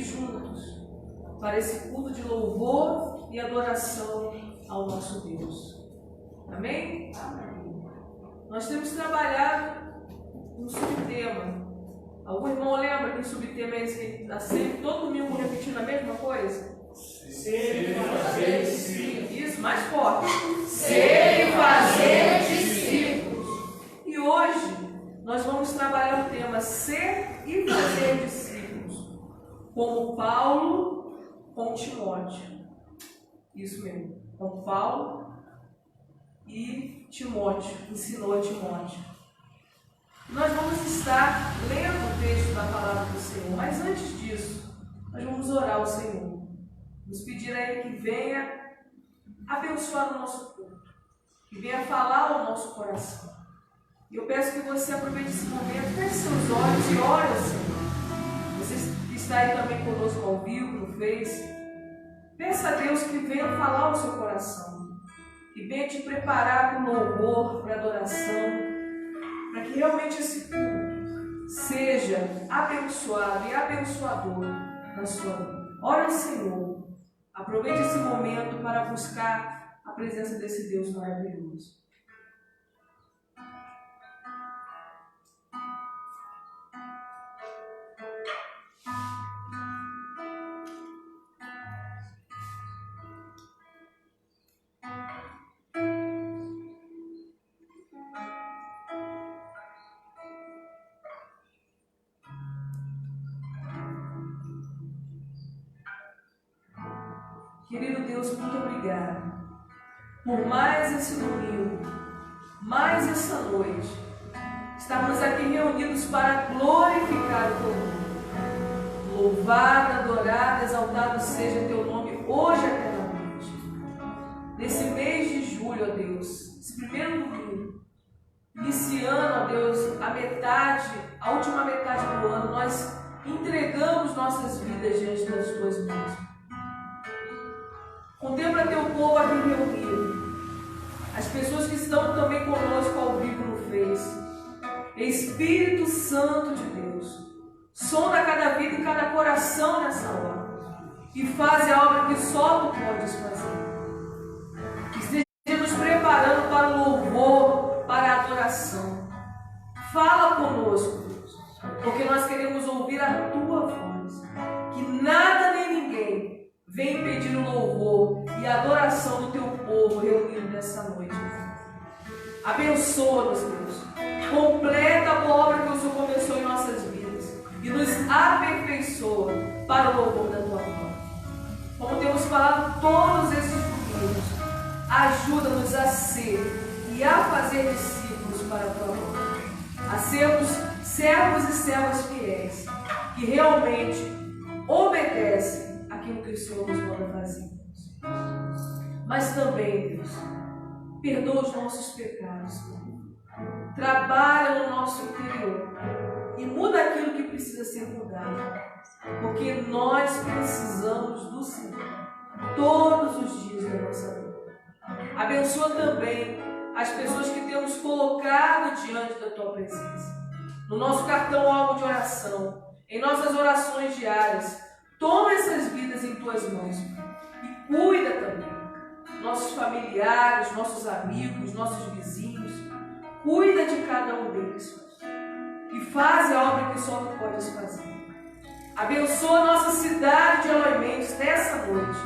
juntos para esse culto de louvor e adoração ao nosso Deus. Amém? Amém. Nós temos trabalhado um subtema. Algum irmão lembra que o subtema é esse que está sempre, todo domingo repetindo a mesma coisa? Ser e fazer discípulos. Isso, mais forte. Ser e fazer discípulos. E hoje nós vamos trabalhar o tema ser e fazer discípulos, como Paulo com Timóteo. Isso mesmo, como Paulo e Timóteo, ensinou a Timóteo. Nós vamos estar lendo o texto da palavra do Senhor, mas antes disso, nós vamos orar ao Senhor. Nos pedir a Ele que venha abençoar o nosso culto, que venha falar ao nosso coração. E eu peço que você aproveite esse momento, feche seus olhos e ore ao Senhor. Você que está aí também conosco ao vivo, no Face, peça a Deus que venha falar ao seu coração, que venha te preparar com louvor, para adoração, para que realmente esse culto seja abençoado e abençoador na sua vida. Ore ao Senhor. Aproveite esse momento para buscar a presença desse Deus maravilhoso. Querido Deus, muito obrigado por mais esse domingo, mais essa noite, estarmos aqui reunidos para glorificar o teu nome. Louvado, adorado, exaltado seja teu nome hoje e eternamente. Nesse mês de julho, ó Deus, esse primeiro domingo, iniciando, ó Deus, a última metade do ano, nós entregamos nossas vidas diante das tuas mãos. Contempla teu povo aqui reunido, as pessoas que estão também conosco ao vivo no Face. Espírito Santo de Deus, sonda cada vida e cada coração nessa hora e faz a obra que só tu podes fazer. Que esteja nos preparando para o louvor, para a adoração. Fala conosco, Deus, porque nós queremos ouvir a tua voz. Que nada nem ninguém vem pedir o louvor e a adoração do teu povo reunido nessa noite. Abençoa-nos, Deus. Completa a boa obra que o Senhor começou em nossas vidas e nos aperfeiçoa para o louvor da tua glória. Como temos falado todos esses domingos, ajuda-nos a ser e a fazer discípulos para a tua glória. A sermos servos e servas fiéis que realmente obedecem aquilo que o Senhor nos manda fazer. Mas também, Deus, perdoa os nossos pecados. Trabalha no nosso interior e muda aquilo que precisa ser mudado. Porque nós precisamos do Senhor todos os dias da nossa vida. Abençoa também as pessoas que temos colocado diante da tua presença. No nosso cartão alvo de oração, em nossas orações diárias. Toma essas vidas em tuas mãos e cuida também. Nossos familiares, nossos amigos, nossos vizinhos. Cuida de cada um deles e faz a obra que só tu podes fazer. Abençoa a nossa cidade de Eloy Mendes nessa noite.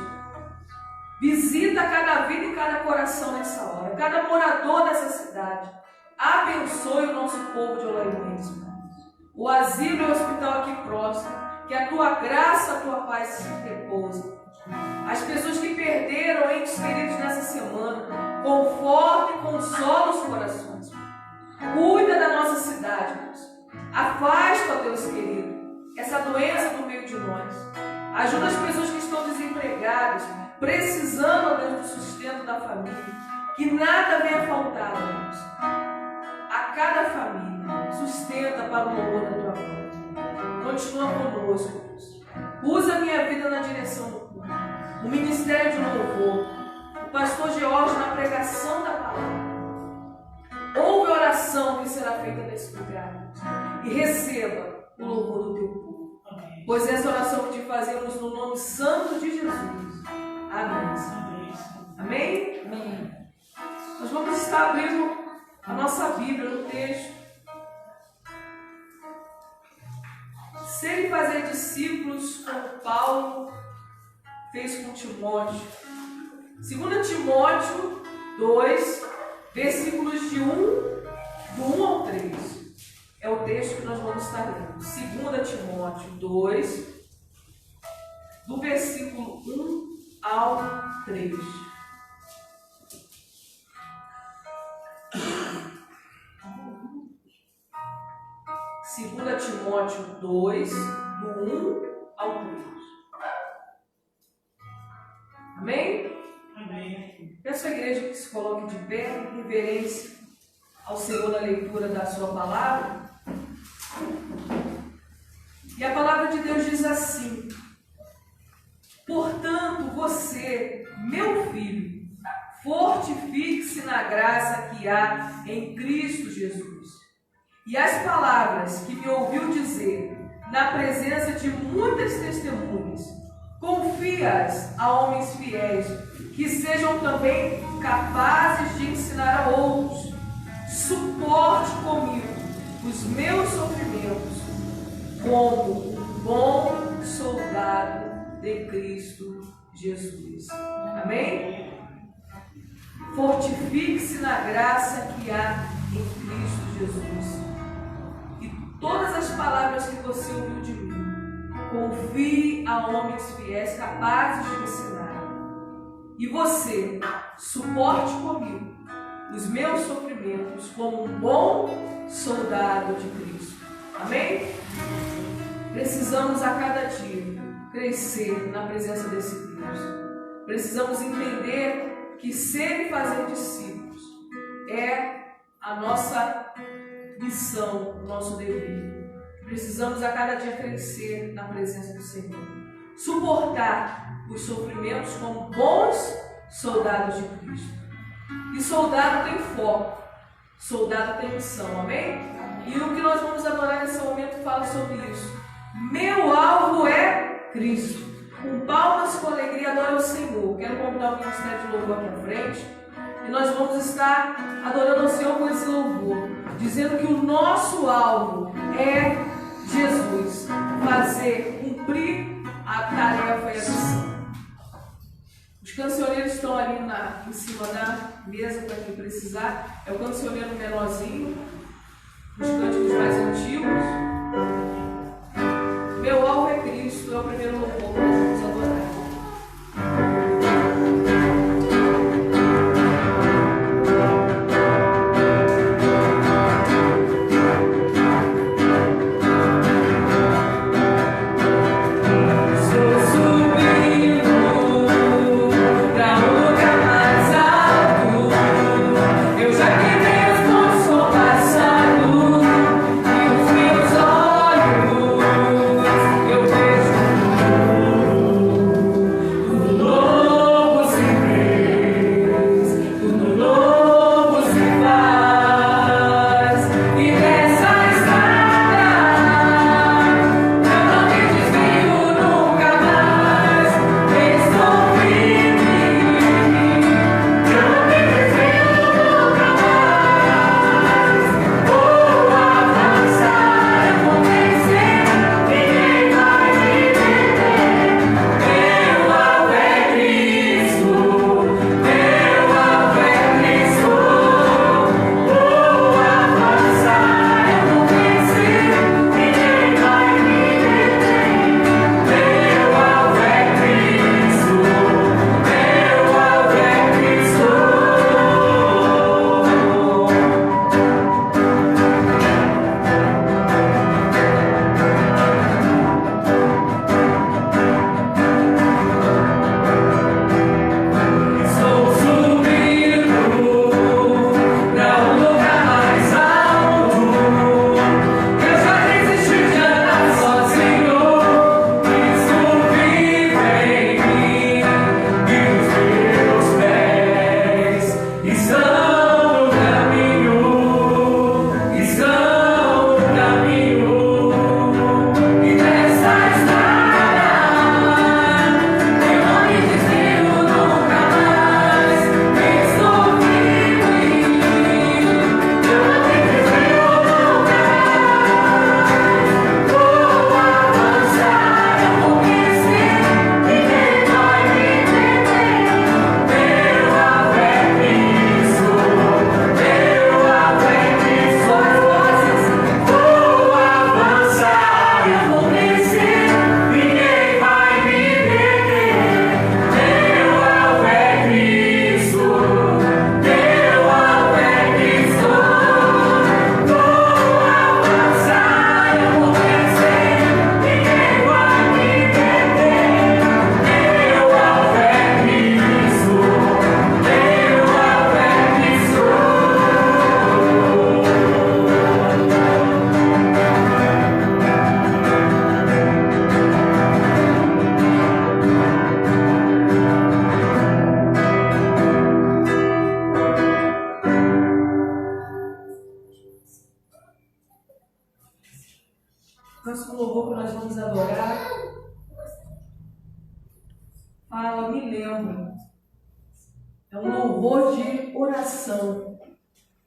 Visita cada vida e cada coração nessa hora, cada morador dessa cidade. Abençoe o nosso povo de Eloy Mendes, o asilo e o hospital aqui próximo. Que a tua graça, a tua paz se repouse. As pessoas que perderam entes queridos nessa semana, conforta e consola os corações. Cuida da nossa cidade, Deus. Afasta, ó Deus querido, essa doença do meio de nós. Ajuda as pessoas que estão desempregadas, precisando, ó Deus, do sustento da família. Que nada venha faltar, ó Deus. A cada família, sustenta para o louvor da tua glória. Continua conosco, Deus. Usa a minha vida na direção do culto. O ministério de louvor. O pastor George na pregação da palavra. Ouve a oração que será feita nesse lugar. E receba o louvor do teu povo. Pois essa oração que te fazemos no nome santo de Jesus. Amém. Amém? Amém. Nós vamos estar abrindo a nossa Bíblia no texto. Ser e fazer discípulos, como Paulo fez com Timóteo. 2 Timóteo 2, versículos de 1 ao 3. É o texto que nós vamos estar lendo. 2 Timóteo 2, do versículo 1 ao 3. Segunda Timóteo 2, do 1 ao 3. Amém? Amém. Peço à igreja que se coloque de pé em reverência ao Senhor na leitura da sua palavra. E a palavra de Deus diz assim: portanto, você, meu filho, fortifique-se na graça que há em Cristo Jesus. E as palavras que me ouviu dizer na presença de muitas testemunhas, confia-as a homens fiéis, que sejam também capazes de ensinar a outros. Suporte comigo os meus sofrimentos, como um bom soldado de Cristo Jesus. Amém? Fortifique-se na graça que há em Cristo Jesus. E todas as palavras que você ouviu de mim, confie a homens fiéis capazes de ensinar. E você, suporte comigo os meus sofrimentos como um bom soldado de Cristo. Amém? Precisamos a cada dia crescer na presença desse Deus. Precisamos entender que ser e fazer discípulos é a nossa missão, o nosso dever. Precisamos a cada dia crescer na presença do Senhor. Suportar os sofrimentos como bons soldados de Cristo. E soldado tem foco, soldado tem missão, amém? E o que nós vamos adorar nesse momento fala sobre isso. Meu alvo é Cristo. Com palmas, com alegria, adoro o Senhor. Quero convidar o ministério de louvor aqui à frente. E nós vamos estar adorando ao Senhor com esse louvor, dizendo que o nosso alvo é Jesus. Fazer, cumprir a tarefa e a missão. Os cancioneiros estão ali em cima da mesa para quem precisar. É o cancioneiro menorzinho, os cânticos mais antigos. Meu alvo é Cristo, é o primeiro louvor que nós vamos adorar. Eu vejo fala, me lembro. É um louvor de oração,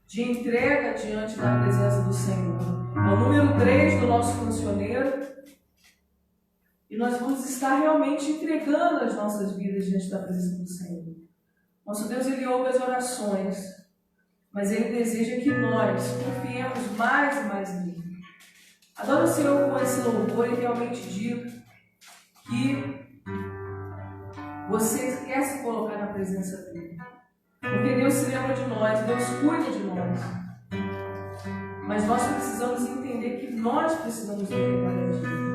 de entrega diante da presença do Senhor. É o número 3 do nosso cancioneiro. E nós vamos estar realmente entregando as nossas vidas diante da presença do Senhor. Nosso Deus, Ele ouve as orações, mas Ele deseja que nós confiemos mais e mais nele. Adoro o Senhor com esse louvor e realmente digo que você quer se colocar na presença dele. Porque Deus se lembra de nós, Deus cuida de nós. Mas nós precisamos entender que nós precisamos entregar a Deus.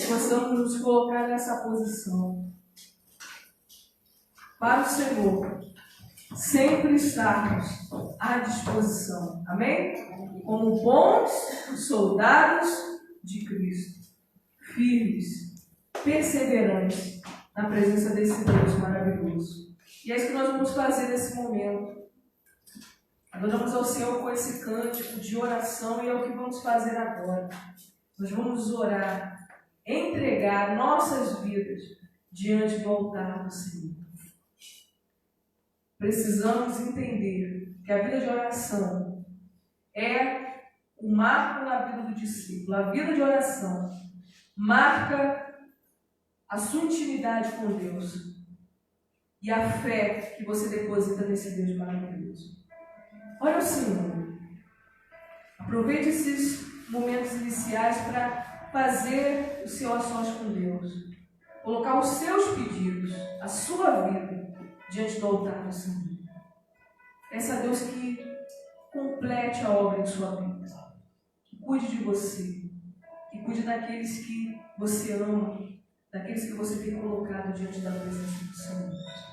possamos nos colocar nessa posição para o Senhor, sempre estarmos à disposição, amém? Como bons soldados de Cristo, firmes, perseverantes na presença desse Deus maravilhoso. E é isso que nós vamos fazer nesse momento. Nós vamos ao Senhor com esse cântico de oração e é o que vamos fazer agora. Nós vamos orar, entregar nossas vidas diante do altar do Senhor. Precisamos entender que a vida de oração é um marco na vida do discípulo. A vida de oração marca a sua intimidade com Deus e a fé que você deposita nesse Deus maravilhoso. Olha o Senhor. Aproveite esses momentos iniciais para fazer o seu ações com Deus. Colocar os seus pedidos, a sua vida, diante do altar do Senhor. Peça a Deus que complete a obra em sua vida. Que cuide de você. Que cuide daqueles que você ama. Daqueles que você tem colocado diante da presença do Senhor.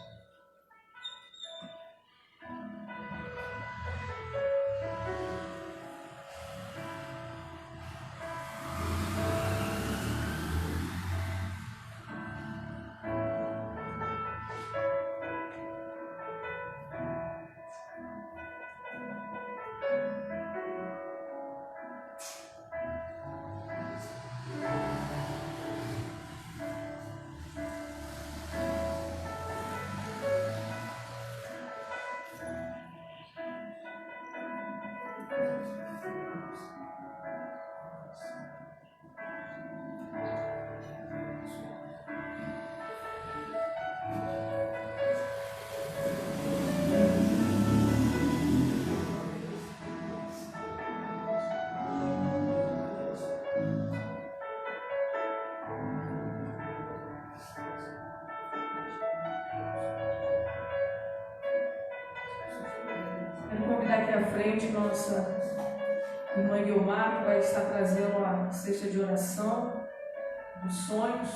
Aqui à frente, nossa irmã Guilmar vai estar trazendo a cesta de oração dos sonhos.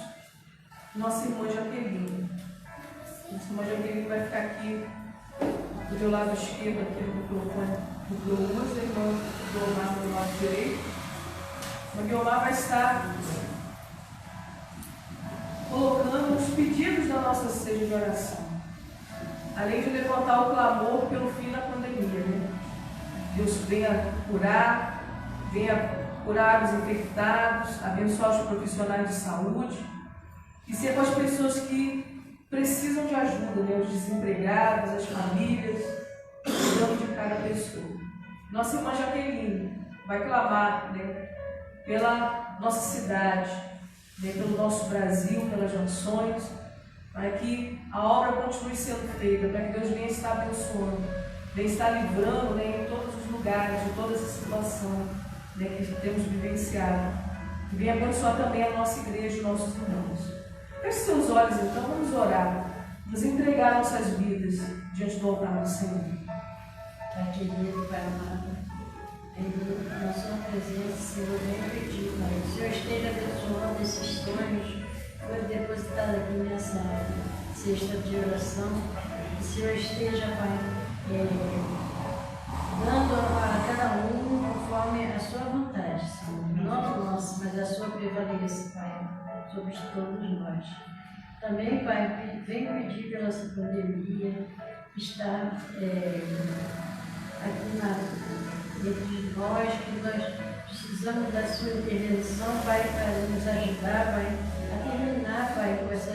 Nossa irmã Jaqueline. Nossa irmã Jaqueline vai ficar aqui do meu lado esquerdo, aqui no microfone do Glóus, a irmã Guilmar do lado direito. A irmã Guilmar vai estar colocando os pedidos da nossa cesta de oração. Além de levantar o clamor pelo fim da pandemia, né? Deus venha curar os infectados, abençoar os profissionais de saúde e ser com as pessoas que precisam de ajuda, né? Os desempregados, as famílias, cuidando de cada pessoa. Nossa irmã Jaqueline vai clamar, né? Pela nossa cidade, né? Pelo nosso Brasil, pelas nações, para que a obra continue sendo feita, para que Deus venha estar abençoando, venha estar livrando, né, em todos os lugares, de toda essa situação, né, que temos vivenciado. E venha abençoar também a nossa igreja e nossos irmãos. Feche seus olhos então, vamos orar, vamos entregar nossas vidas diante do altar do Senhor. Pai querido, Pai amado, na sua presença, Senhor, vem pedir, Pai, que o Senhor esteja abençoando esses sonhos foi depositado aqui nessa cesta de oração. Que o Senhor esteja, Pai, dando a cada um conforme a sua vontade, Senhor. Não a nossa, mas a sua prevalência, Pai, sobre todos nós. Também, Pai, venho pedir pela essa pandemia que está aqui entre nós, que nós precisamos da sua intervenção, Pai, para nos ajudar, Pai, a terminar, Pai, com essa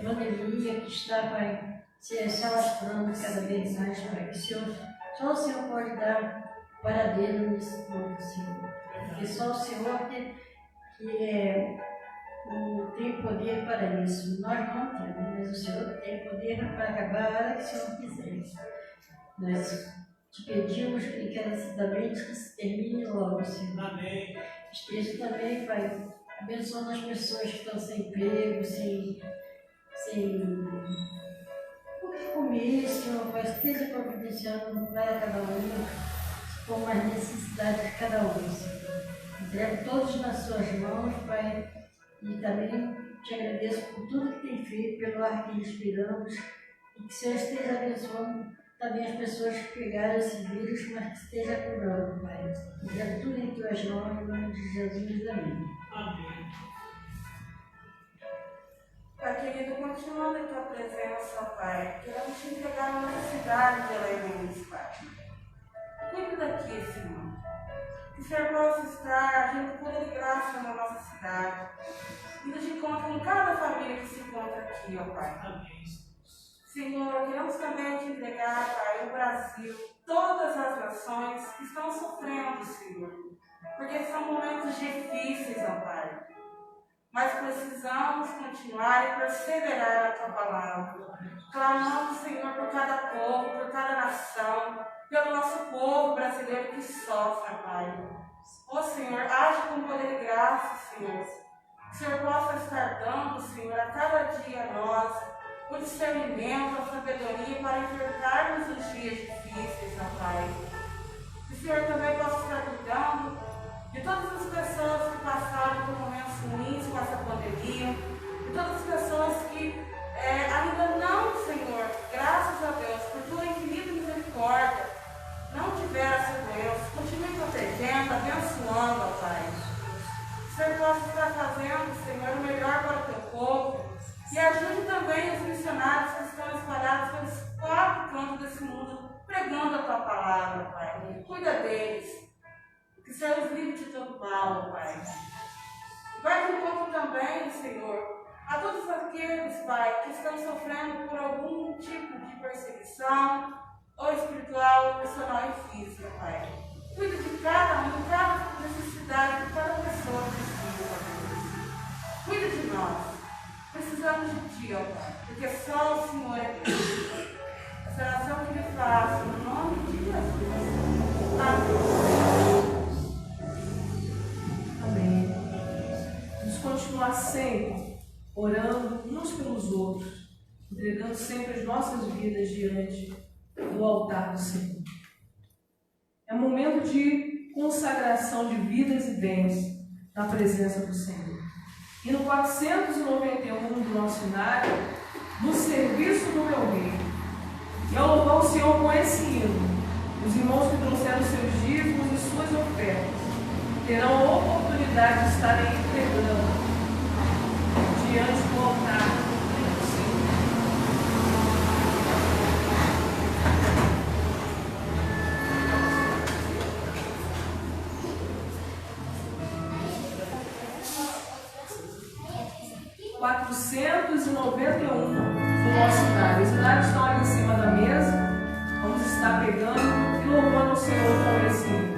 pandemia que está, Pai, se alastrando cada vez mais, Pai. Que só o Senhor pode dar paradeiro nesse ponto, Senhor. Porque só o Senhor que tem poder para isso. Nós não temos, mas o Senhor tem poder para acabar a hora que o Senhor quiser. Nós te pedimos que encarecidamente que se termine logo, Senhor. Amém. Esteja também, Pai, abençoando as pessoas que estão sem emprego, sem o que comer, Senhor, Pai, esteja providenciando para cada um, com as necessidades de cada um, Senhor. Entrego todos nas suas mãos, Pai, E também te agradeço por tudo que tem feito, pelo ar que respiramos, e que o Senhor esteja abençoando também as pessoas que pegaram esse vírus, mas que esteja curando, Pai. Fazendo tudo em tuas mãos, em nome de Jesus, amém. Amém. Pai querido, continuando em tua presença, Pai, queremos te entregar a nossa cidade de Elementos, Pai. Cuide daqui, Senhor. Que o Senhor possa estar agindo cura de graça na nossa cidade. Indo de encontro com cada família que se encontra aqui, ó Pai. Amém. Senhor, queremos também te entregar, Pai, o Brasil, todas as nações que estão sofrendo, Senhor. Porque são momentos difíceis, ó Pai. Mas precisamos continuar e perseverar na tua palavra. Clamando, Senhor, por cada povo, por cada nação, pelo nosso povo brasileiro que sofre, Pai. Ó Senhor, age com poder e graça, Senhor. Que o Senhor possa estar dando, Senhor, a cada dia a nós o discernimento, a sabedoria para enfrentarmos os dias difíceis, ó Pai. Que o Senhor também possa estar cuidando de todas as pessoas que passaram por momentos ruins com essa pandemia, de todas as pessoas que ainda não, Senhor, graças a Deus, por tua infinita misericórdia, não tiveram essa doença. Continue protegendo, abençoando, ó Pai. Que o Senhor possa estar fazendo, Senhor, o melhor para o teu povo e ajude também os missionários que estão espalhados pelos 4 cantos desse mundo, pregando a tua palavra, Pai. Cuida deles. Que o Senhor os livre de todo mal, ó Pai. Vai de encontro também, Senhor, a todos aqueles, Pai, que estão sofrendo por algum tipo de perseguição, ou espiritual, ou emocional e física, Pai. Cuida de cada um, de cada necessidade, de cada pessoa que precisa, Deus. Cuida de nós. Precisamos de Ti, ó Pai, porque só o Senhor é Deus. Essa oração que lhe faço, no nome de Jesus. Amém. Amém. Vamos continuar sempre orando uns pelos outros, entregando sempre as nossas vidas diante do altar do Senhor. É um momento de consagração de vidas e bens na presença do Senhor. E no 491 do nosso cenário, no serviço do meu rei. E ao louvar o Senhor com esse hino, os irmãos que trouxeram seus dízimos e suas ofertas terão a oportunidade de estarem entregando diante do altar do Senhor. do nosso cenário. Os cenários estão ali em cima da mesa. Vamos estar pegando e louvando o Senhor com esse hino.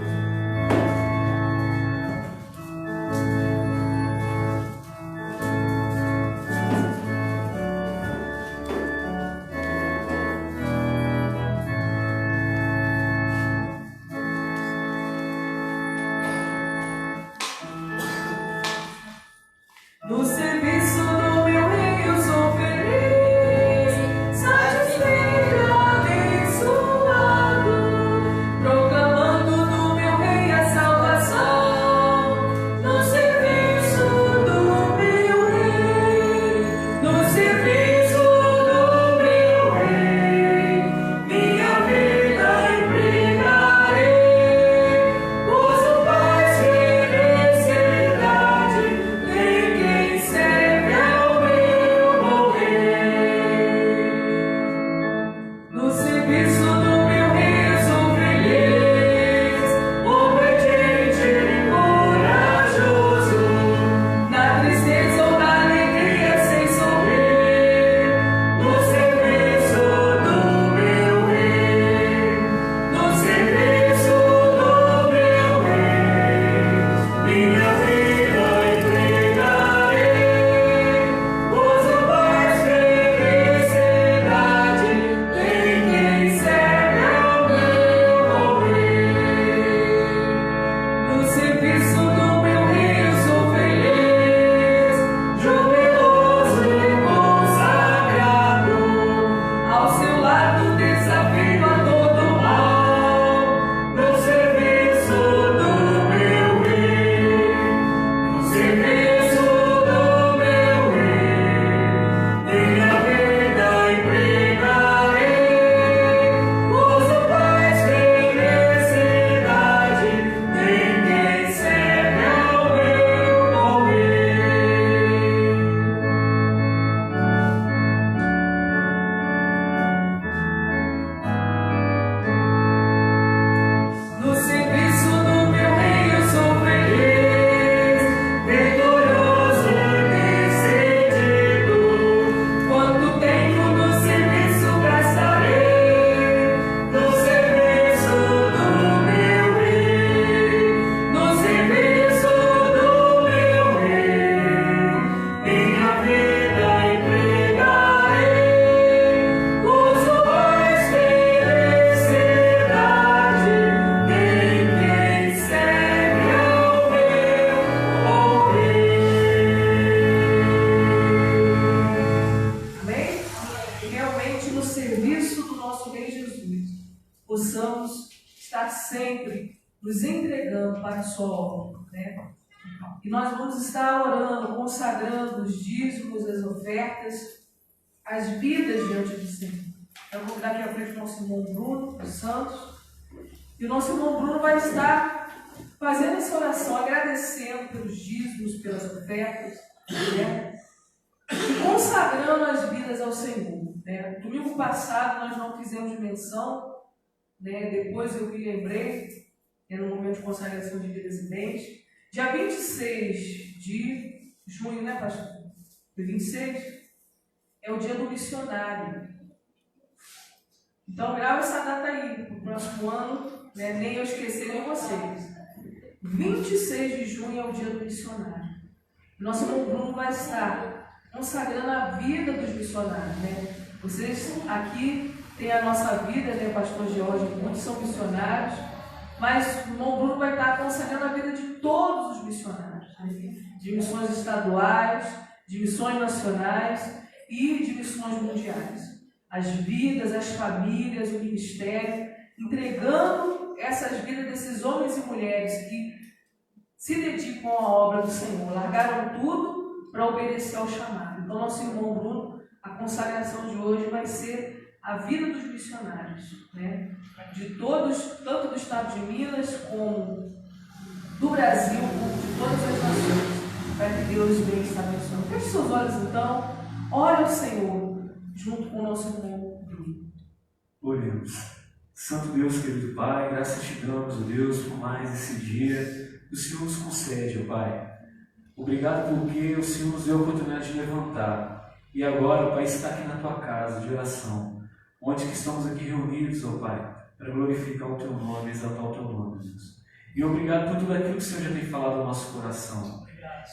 No serviço do meu rei eu sou feliz, satisfeito, abençoado, proclamando do meu rei a salvação. No serviço do meu rei, no serviço do meu rei, minha vida empregarei. Uso paz, felicidade, nem quem serve. obra, né? E nós vamos estar orando, consagrando os dízimos, as ofertas, as vidas diante do Senhor. Eu vou dar aqui à frente o nosso irmão Bruno dos Santos. E o nosso irmão Bruno vai estar fazendo essa oração, agradecendo pelos dízimos, pelas ofertas, né? E consagrando as vidas ao Senhor, né? Domingo passado nós não fizemos menção, né? Depois eu me lembrei, era um momento de consagração de vidas e bens. Dia 26 de junho, né, pastor? Dia 26 é o dia do missionário. Então grava essa data aí, para o próximo ano, né? Nem eu esquecer, nem vocês. 26 de junho é o dia do missionário. Nosso irmão Bruno vai estar consagrando a vida dos missionários, né? Vocês aqui têm a nossa vida, né, pastor George, muitos são missionários, mas o irmão Bruno vai estar consagrando a vida de todos os missionários, né? De missões estaduais, de missões nacionais e de missões mundiais. As vidas, as famílias, o ministério, entregando essas vidas desses homens e mulheres que se dedicam à obra do Senhor, largaram tudo para obedecer ao chamado. Então, nosso irmão Bruno, a consagração de hoje vai ser a vida dos missionários, né? De todos, tanto do estado de Minas, como do Brasil, como de todas as nações, para que Deus venha estar abençoando. Feche seus olhos então, ore ao Senhor, junto com o nosso irmão Bruno. Oremos. Santo Deus, querido Pai, graças te damos, ó Deus, por mais esse dia que o Senhor nos concede, ó Pai. Obrigado porque o Senhor nos deu a oportunidade de levantar. E agora, ó Pai, está aqui na tua casa de oração, onde que estamos aqui reunidos, ó Pai, para glorificar o teu nome, exaltar o teu nome, Deus. E obrigado por tudo aquilo que o Senhor já tem falado no nosso coração.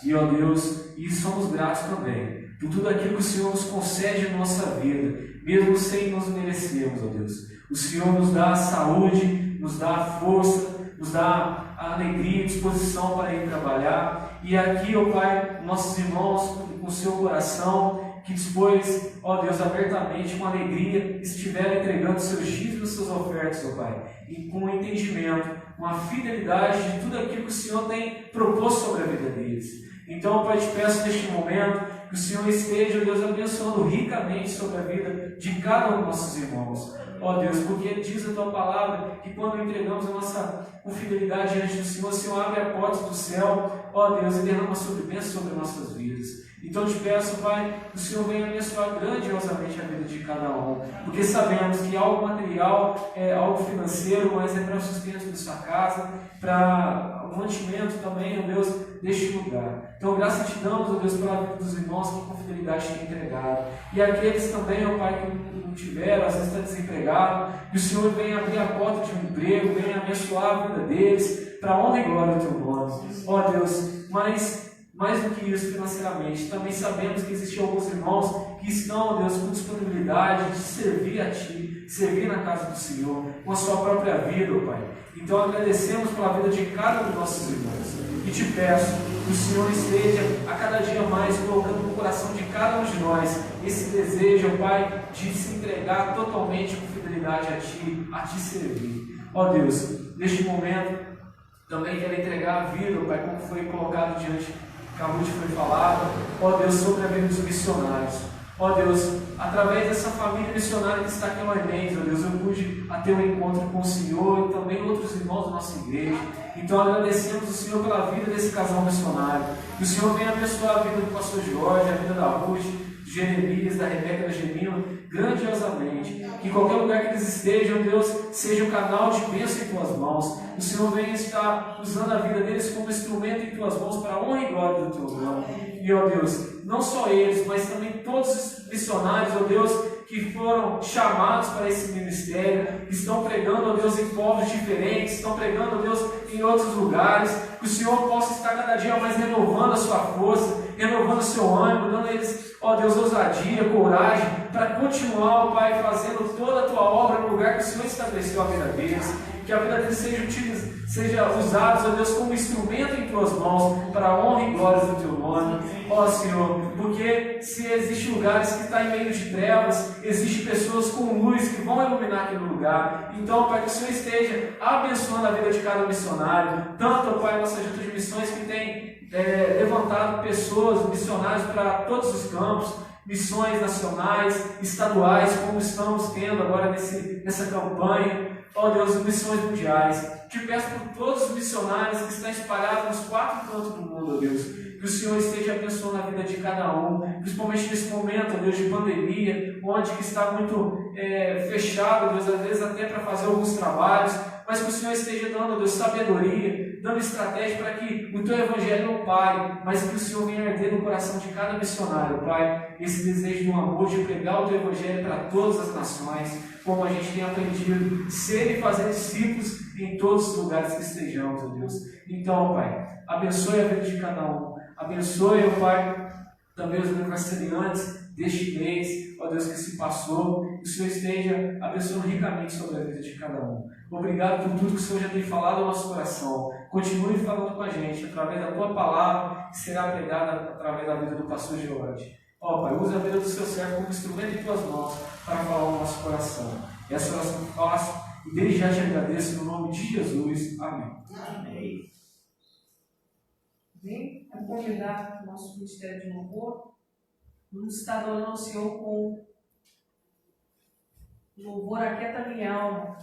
E, ó Deus, e somos gratos também por tudo aquilo que o Senhor nos concede na nossa vida, mesmo sem nos merecermos, ó Deus. O Senhor nos dá a saúde, nos dá a força, nos dá a alegria e disposição para ir trabalhar. E aqui, ó Pai, nossos irmãos, com o seu coração, que dispôs, ó Deus, abertamente, com alegria, estiveram entregando seus dízimos e suas ofertas, ó Pai, e com entendimento, com a fidelidade de tudo aquilo que o Senhor tem proposto sobre a vida deles. Então, Pai, te peço neste momento que o Senhor esteja, ó Deus, abençoando ricamente sobre a vida de cada um dos nossos irmãos. Ó Deus, porque diz a tua palavra que quando entregamos a nossa com fidelidade diante do Senhor, o Senhor abre a porta do céu, ó Deus, e derrama sobre bênçãos sobre nossas vidas. Então te peço, Pai, que o Senhor venha abençoar grandiosamente a vida de cada um, porque sabemos que algo material é algo financeiro, mas é para o sustento de sua casa, para o mantimento também, ó Deus, deste lugar. Então graças te damos, ó Deus, pela vida dos irmãos que com fidelidade têm entregado. E aqueles também, ó Pai, que não tiveram, às vezes está desempregado, que o Senhor venha abrir a porta de um emprego, venha abençoar a vida deles, para a honra e glória do teu nome. Ó Deus, mais do que isso financeiramente, também sabemos que existem alguns irmãos que estão, Deus, com disponibilidade de servir a Ti, servir na casa do Senhor, com a sua própria vida, ó Pai. Então agradecemos pela vida de cada um dos nossos irmãos e te peço que o Senhor esteja a cada dia mais colocando no coração de cada um de nós esse desejo, ó Pai, de se entregar totalmente com fidelidade a Ti servir. Ó Deus, neste momento também quero entregar a vida, ó Pai, como foi colocado diante que a Ruth foi falada, ó Deus, sobre a vida dos missionários. Ó Deus, através dessa família missionária que está aqui em Ornês, ó Deus, eu pude ter um encontro com o Senhor e também outros irmãos da nossa igreja. Então agradecemos o Senhor pela vida desse casal missionário. Que o Senhor venha abençoar a vida do pastor Jorge, a vida da Ruth, de Jeremias, da Rebeca, da Gemila, grandiosamente. Que em qualquer lugar que eles estejam, Deus, seja um canal de bênção em Tuas mãos. O Senhor venha estar usando a vida deles como instrumento em Tuas mãos para a honra e glória do Teu nome. E, ó Deus, não só eles, mas também todos os missionários, ó Deus, que foram chamados para esse ministério, que estão pregando, ó Deus, em povos diferentes, estão pregando, ó Deus, em outros lugares, que o Senhor possa estar cada dia mais renovando a sua força, renovando o seu ânimo, dando a eles, ó Deus, ousadia, coragem, para continuar, ó Pai, fazendo toda a tua obra no lugar que o Senhor estabeleceu a vida deles. Que a vida deles seja usada, ó Deus, como instrumento em tuas mãos, para a honra e glória do teu nome, ó Senhor, porque se existem lugares que estão em meio de trevas, existem pessoas com luz que vão iluminar aquele lugar. Então, Pai, que o Senhor esteja abençoando a vida de cada missionário, tanto, ó Pai, a nossa junta de missões que tem levantado pessoas, missionários para todos os campos, missões nacionais, estaduais, como estamos tendo agora nessa campanha. Ó Deus, missões mundiais. Te peço por todos os missionários que estão espalhados nos 4 cantos do mundo, ó Deus, que o Senhor esteja abençoando a vida de cada um, principalmente nesse momento, ó Deus, de pandemia, onde que está muito fechado, Deus, às vezes até para fazer alguns trabalhos, mas que o Senhor esteja dando, ó Deus, sabedoria, dando estratégia para que o teu evangelho não pare, mas que o Senhor venha arder no coração de cada missionário, Pai, esse desejo de um amor de pregar o teu evangelho para todas as nações, como a gente tem aprendido, ser e fazer discípulos em todos os lugares que estejamos, ó Deus. Então, Pai, abençoe a vida de cada um, abençoe, ó Pai, também os aniversariantes deste mês, ó Deus, que se passou, que o Senhor esteja abençoando ricamente sobre a vida de cada um. Obrigado por tudo que o Senhor já tem falado ao nosso coração. Continue falando com a gente, através da Tua palavra, que será pregada através da vida do pastor George. Ó Pai, use a vida do seu servo como instrumento em Tuas mãos para falar ao nosso coração. Essa oração que faço, e desde já te agradeço no nome de Jesus. Amém. Amém. Vem convidar o nosso ministério de louvor. Vamos estar adorando ao Senhor com louvor aquieta minha alma.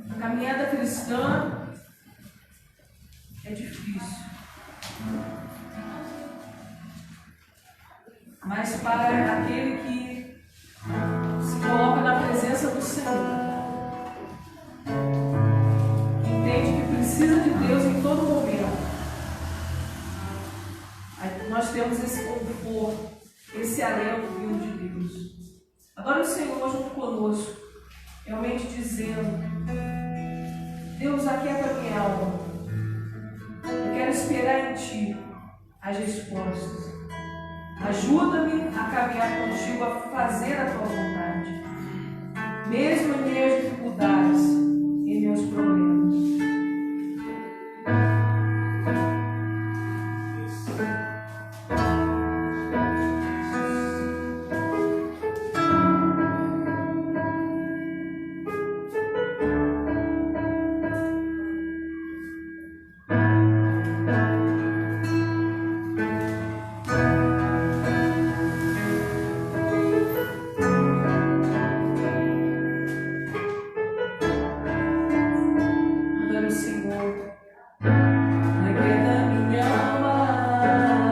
A caminhada cristã é difícil. Mas para aquele que se coloca na presença do Senhor, que entende que precisa de Deus em todo momento, aí nós temos esse conforto, esse alento vindo de Deus. Adore o Senhor junto conosco, realmente dizendo: Deus, aquieta minha alma, eu quero esperar em Ti as respostas. Ajuda-me a caminhar contigo, a fazer a Tua vontade, mesmo em meio às dificuldades, em meus problemas. Adore o Senhor. Aquieta minha alma.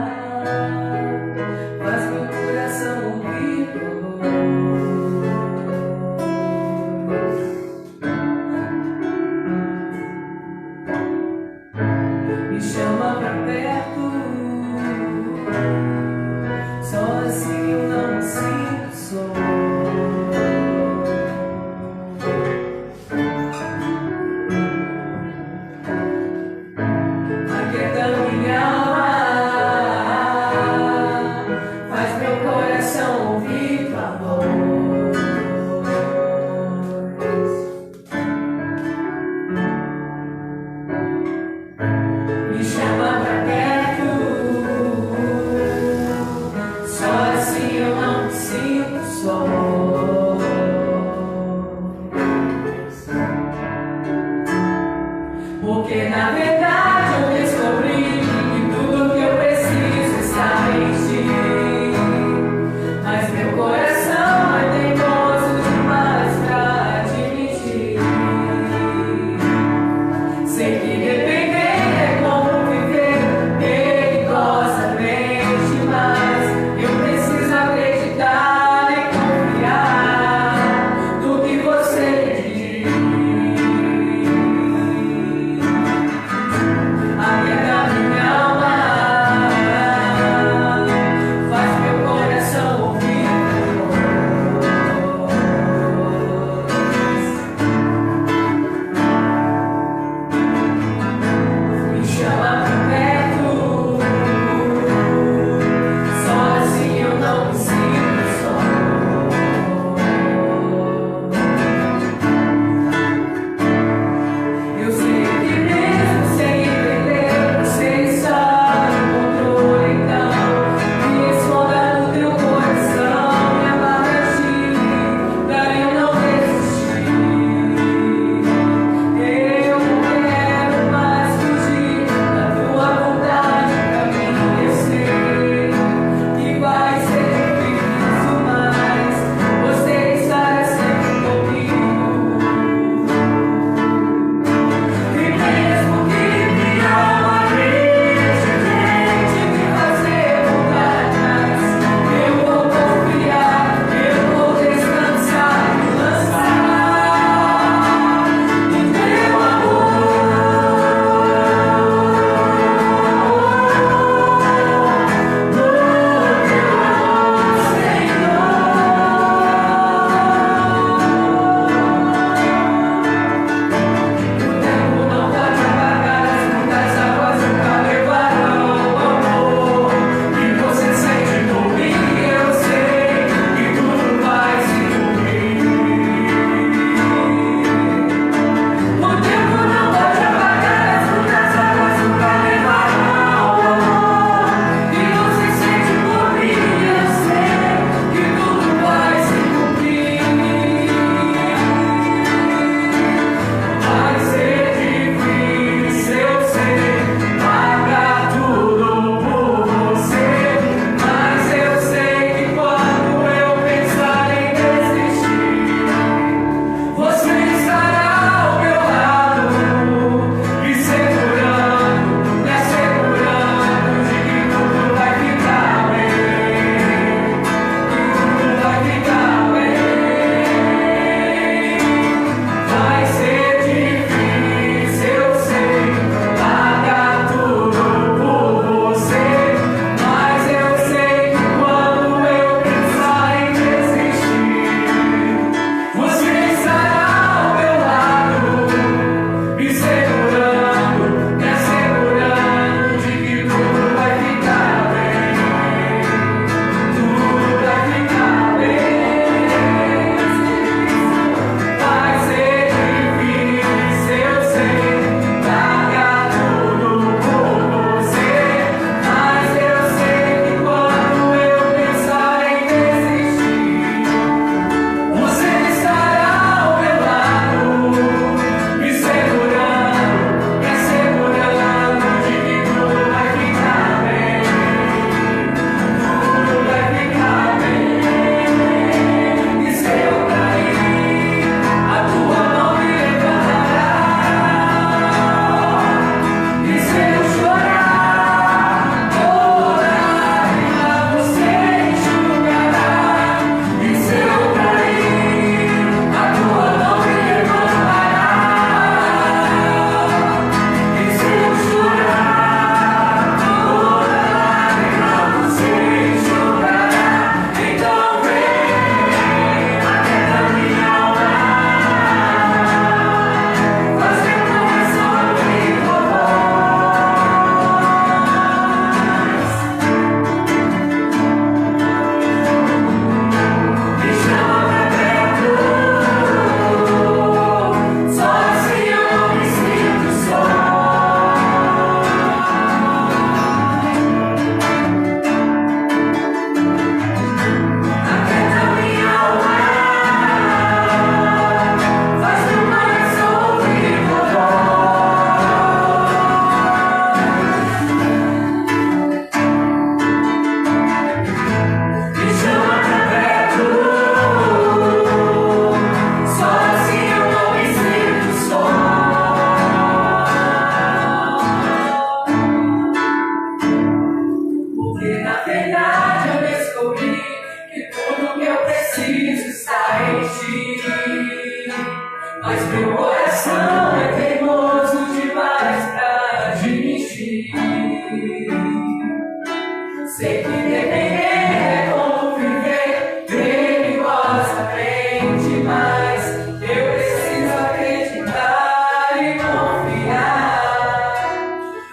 Sei que depender é conviver perigosamente, mas eu preciso acreditar e confiar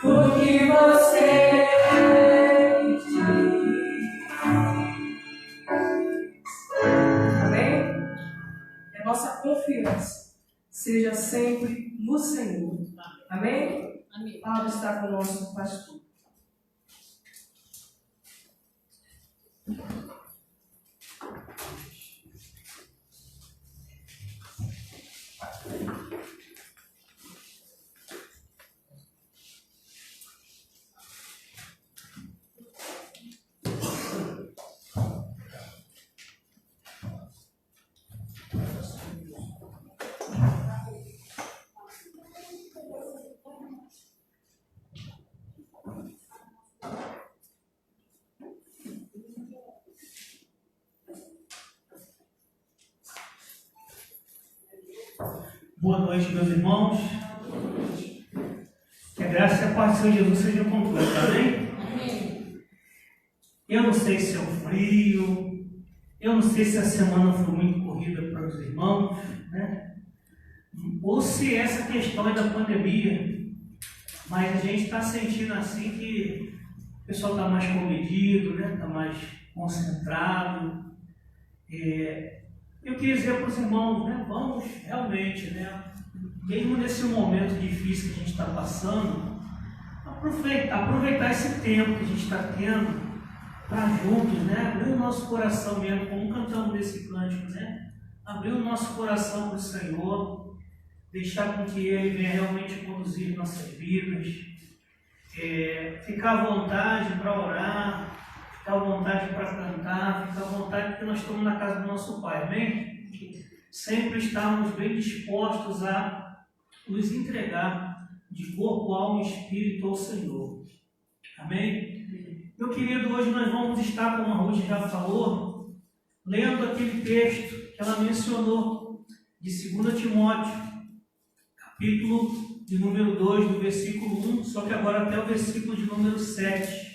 no que você diz. Amém? Que a nossa confiança seja sempre no Senhor. Amém? Amém. Paulo está com o nosso pastor. Boa noite, meus irmãos. Que a graça e a paz do Senhor Jesus sejam com todos, amém? Amém. Eu não sei se é o frio, eu não sei se a semana foi muito corrida para os irmãos, né? Ou se essa questão é da pandemia, mas a gente está sentindo assim que o pessoal está mais comedido, né? Está mais concentrado. Eu queria dizer para os irmãos, né? Vamos realmente, né? Mesmo nesse momento difícil que a gente está passando, aproveitar esse tempo que a gente está tendo para juntos, né? Abrir o nosso coração mesmo, como cantamos nesse cântico, né? Abrir o nosso coração para o Senhor, deixar com que Ele venha realmente conduzir nossas vidas, ficar à vontade para orar, ficar à vontade para cantar, ficar à vontade porque nós estamos na casa do nosso Pai, amém? Sempre estarmos bem dispostos a nos entregar de corpo, alma e espírito ao Senhor, amém? Meu querido, hoje nós vamos estar, como a Ruth já falou, lendo aquele texto que ela mencionou, de 2 Timóteo, capítulo de número 2, do versículo 1, só que agora até o versículo de número 7.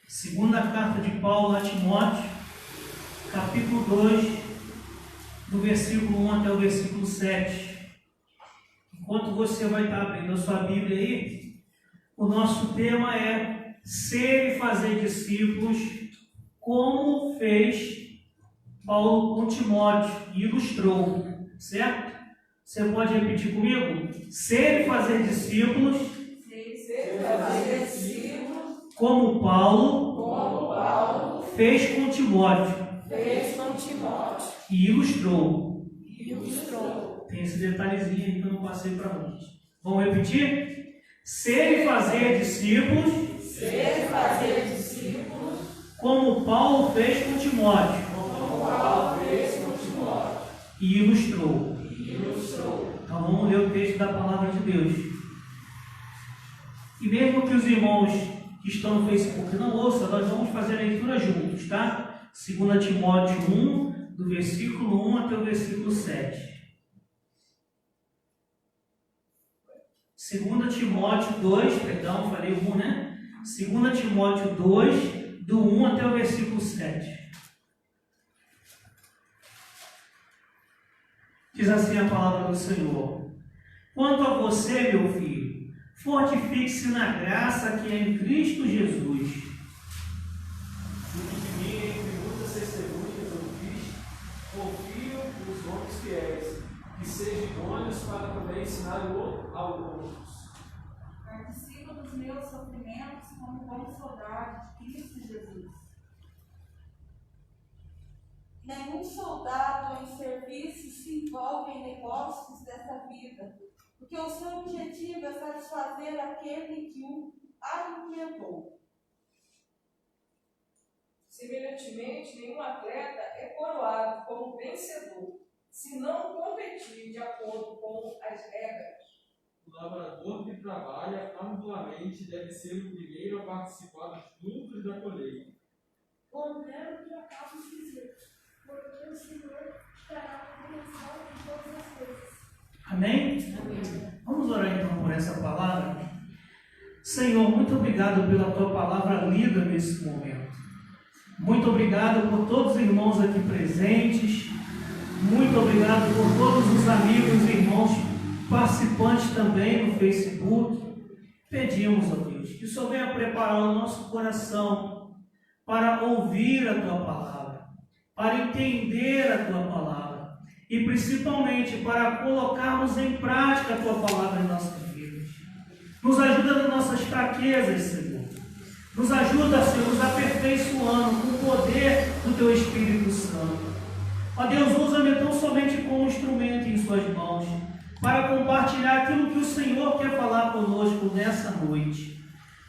Segunda carta de Paulo a Timóteo, capítulo 2, do versículo 1 até o versículo 7. Enquanto você vai estar abrindo a sua Bíblia aí, o nosso tema é ser e fazer discípulos, como fez Paulo com Timóteo e ilustrou, certo? Você pode repetir comigo? Ser e fazer discípulos, como Paulo fez com Timóteo e ilustrou. Tem esse detalhezinho aí que eu não passei para nós. Vamos repetir? Ser e fazer discípulos, como Paulo fez com Timóteo e ilustrou. Então vamos ler o texto da palavra de Deus. E mesmo que os irmãos que estão no Facebook não ouçam, nós vamos fazer a leitura juntos, tá? 2 Timóteo 1, do versículo 1 até o versículo 7. 2 Timóteo 2, perdão, falei 1, né? 2 Timóteo 2, do 1 até o versículo 7. Diz assim a palavra do Senhor: quanto a você, meu filho, fortifique-se na graça que é em Cristo Jesus. Junto de mim, entre muitas testemunhas eu fiz, confio nos homens fiéis, que sejam idôneos para também ensinar aos outros. Participa dos meus sofrimentos como bom soldado de Cristo Jesus. Nenhum soldado em serviço se envolve em negócios dessa vida, porque o seu objetivo é satisfazer aquele que o alimentou. Semelhantemente, nenhum atleta é coroado como vencedor, se não competir de acordo com as regras. O lavrador que trabalha arduamente deve ser o primeiro a participar dos frutos da colheita. Pondera o que acabo de dizer, porque o Senhor estará compensado em todas as coisas. Amém? Vamos orar então por essa palavra. Senhor, muito obrigado pela tua palavra lida nesse momento. Muito obrigado por todos os irmãos aqui presentes. Muito obrigado por todos os amigos e irmãos participantes também no Facebook. Pedimos, ó Deus, que o Senhor venha preparar o nosso coração para ouvir a tua palavra, para entender a tua palavra e principalmente para colocarmos em prática a tua palavra em nossas vidas. Nos ajuda nas nossas fraquezas, Senhor. Nos ajuda, Senhor, nos aperfeiçoando com o poder do teu Espírito Santo. Ó Deus, usa-me tão somente como instrumento em suas mãos para compartilhar aquilo que o Senhor quer falar conosco nessa noite.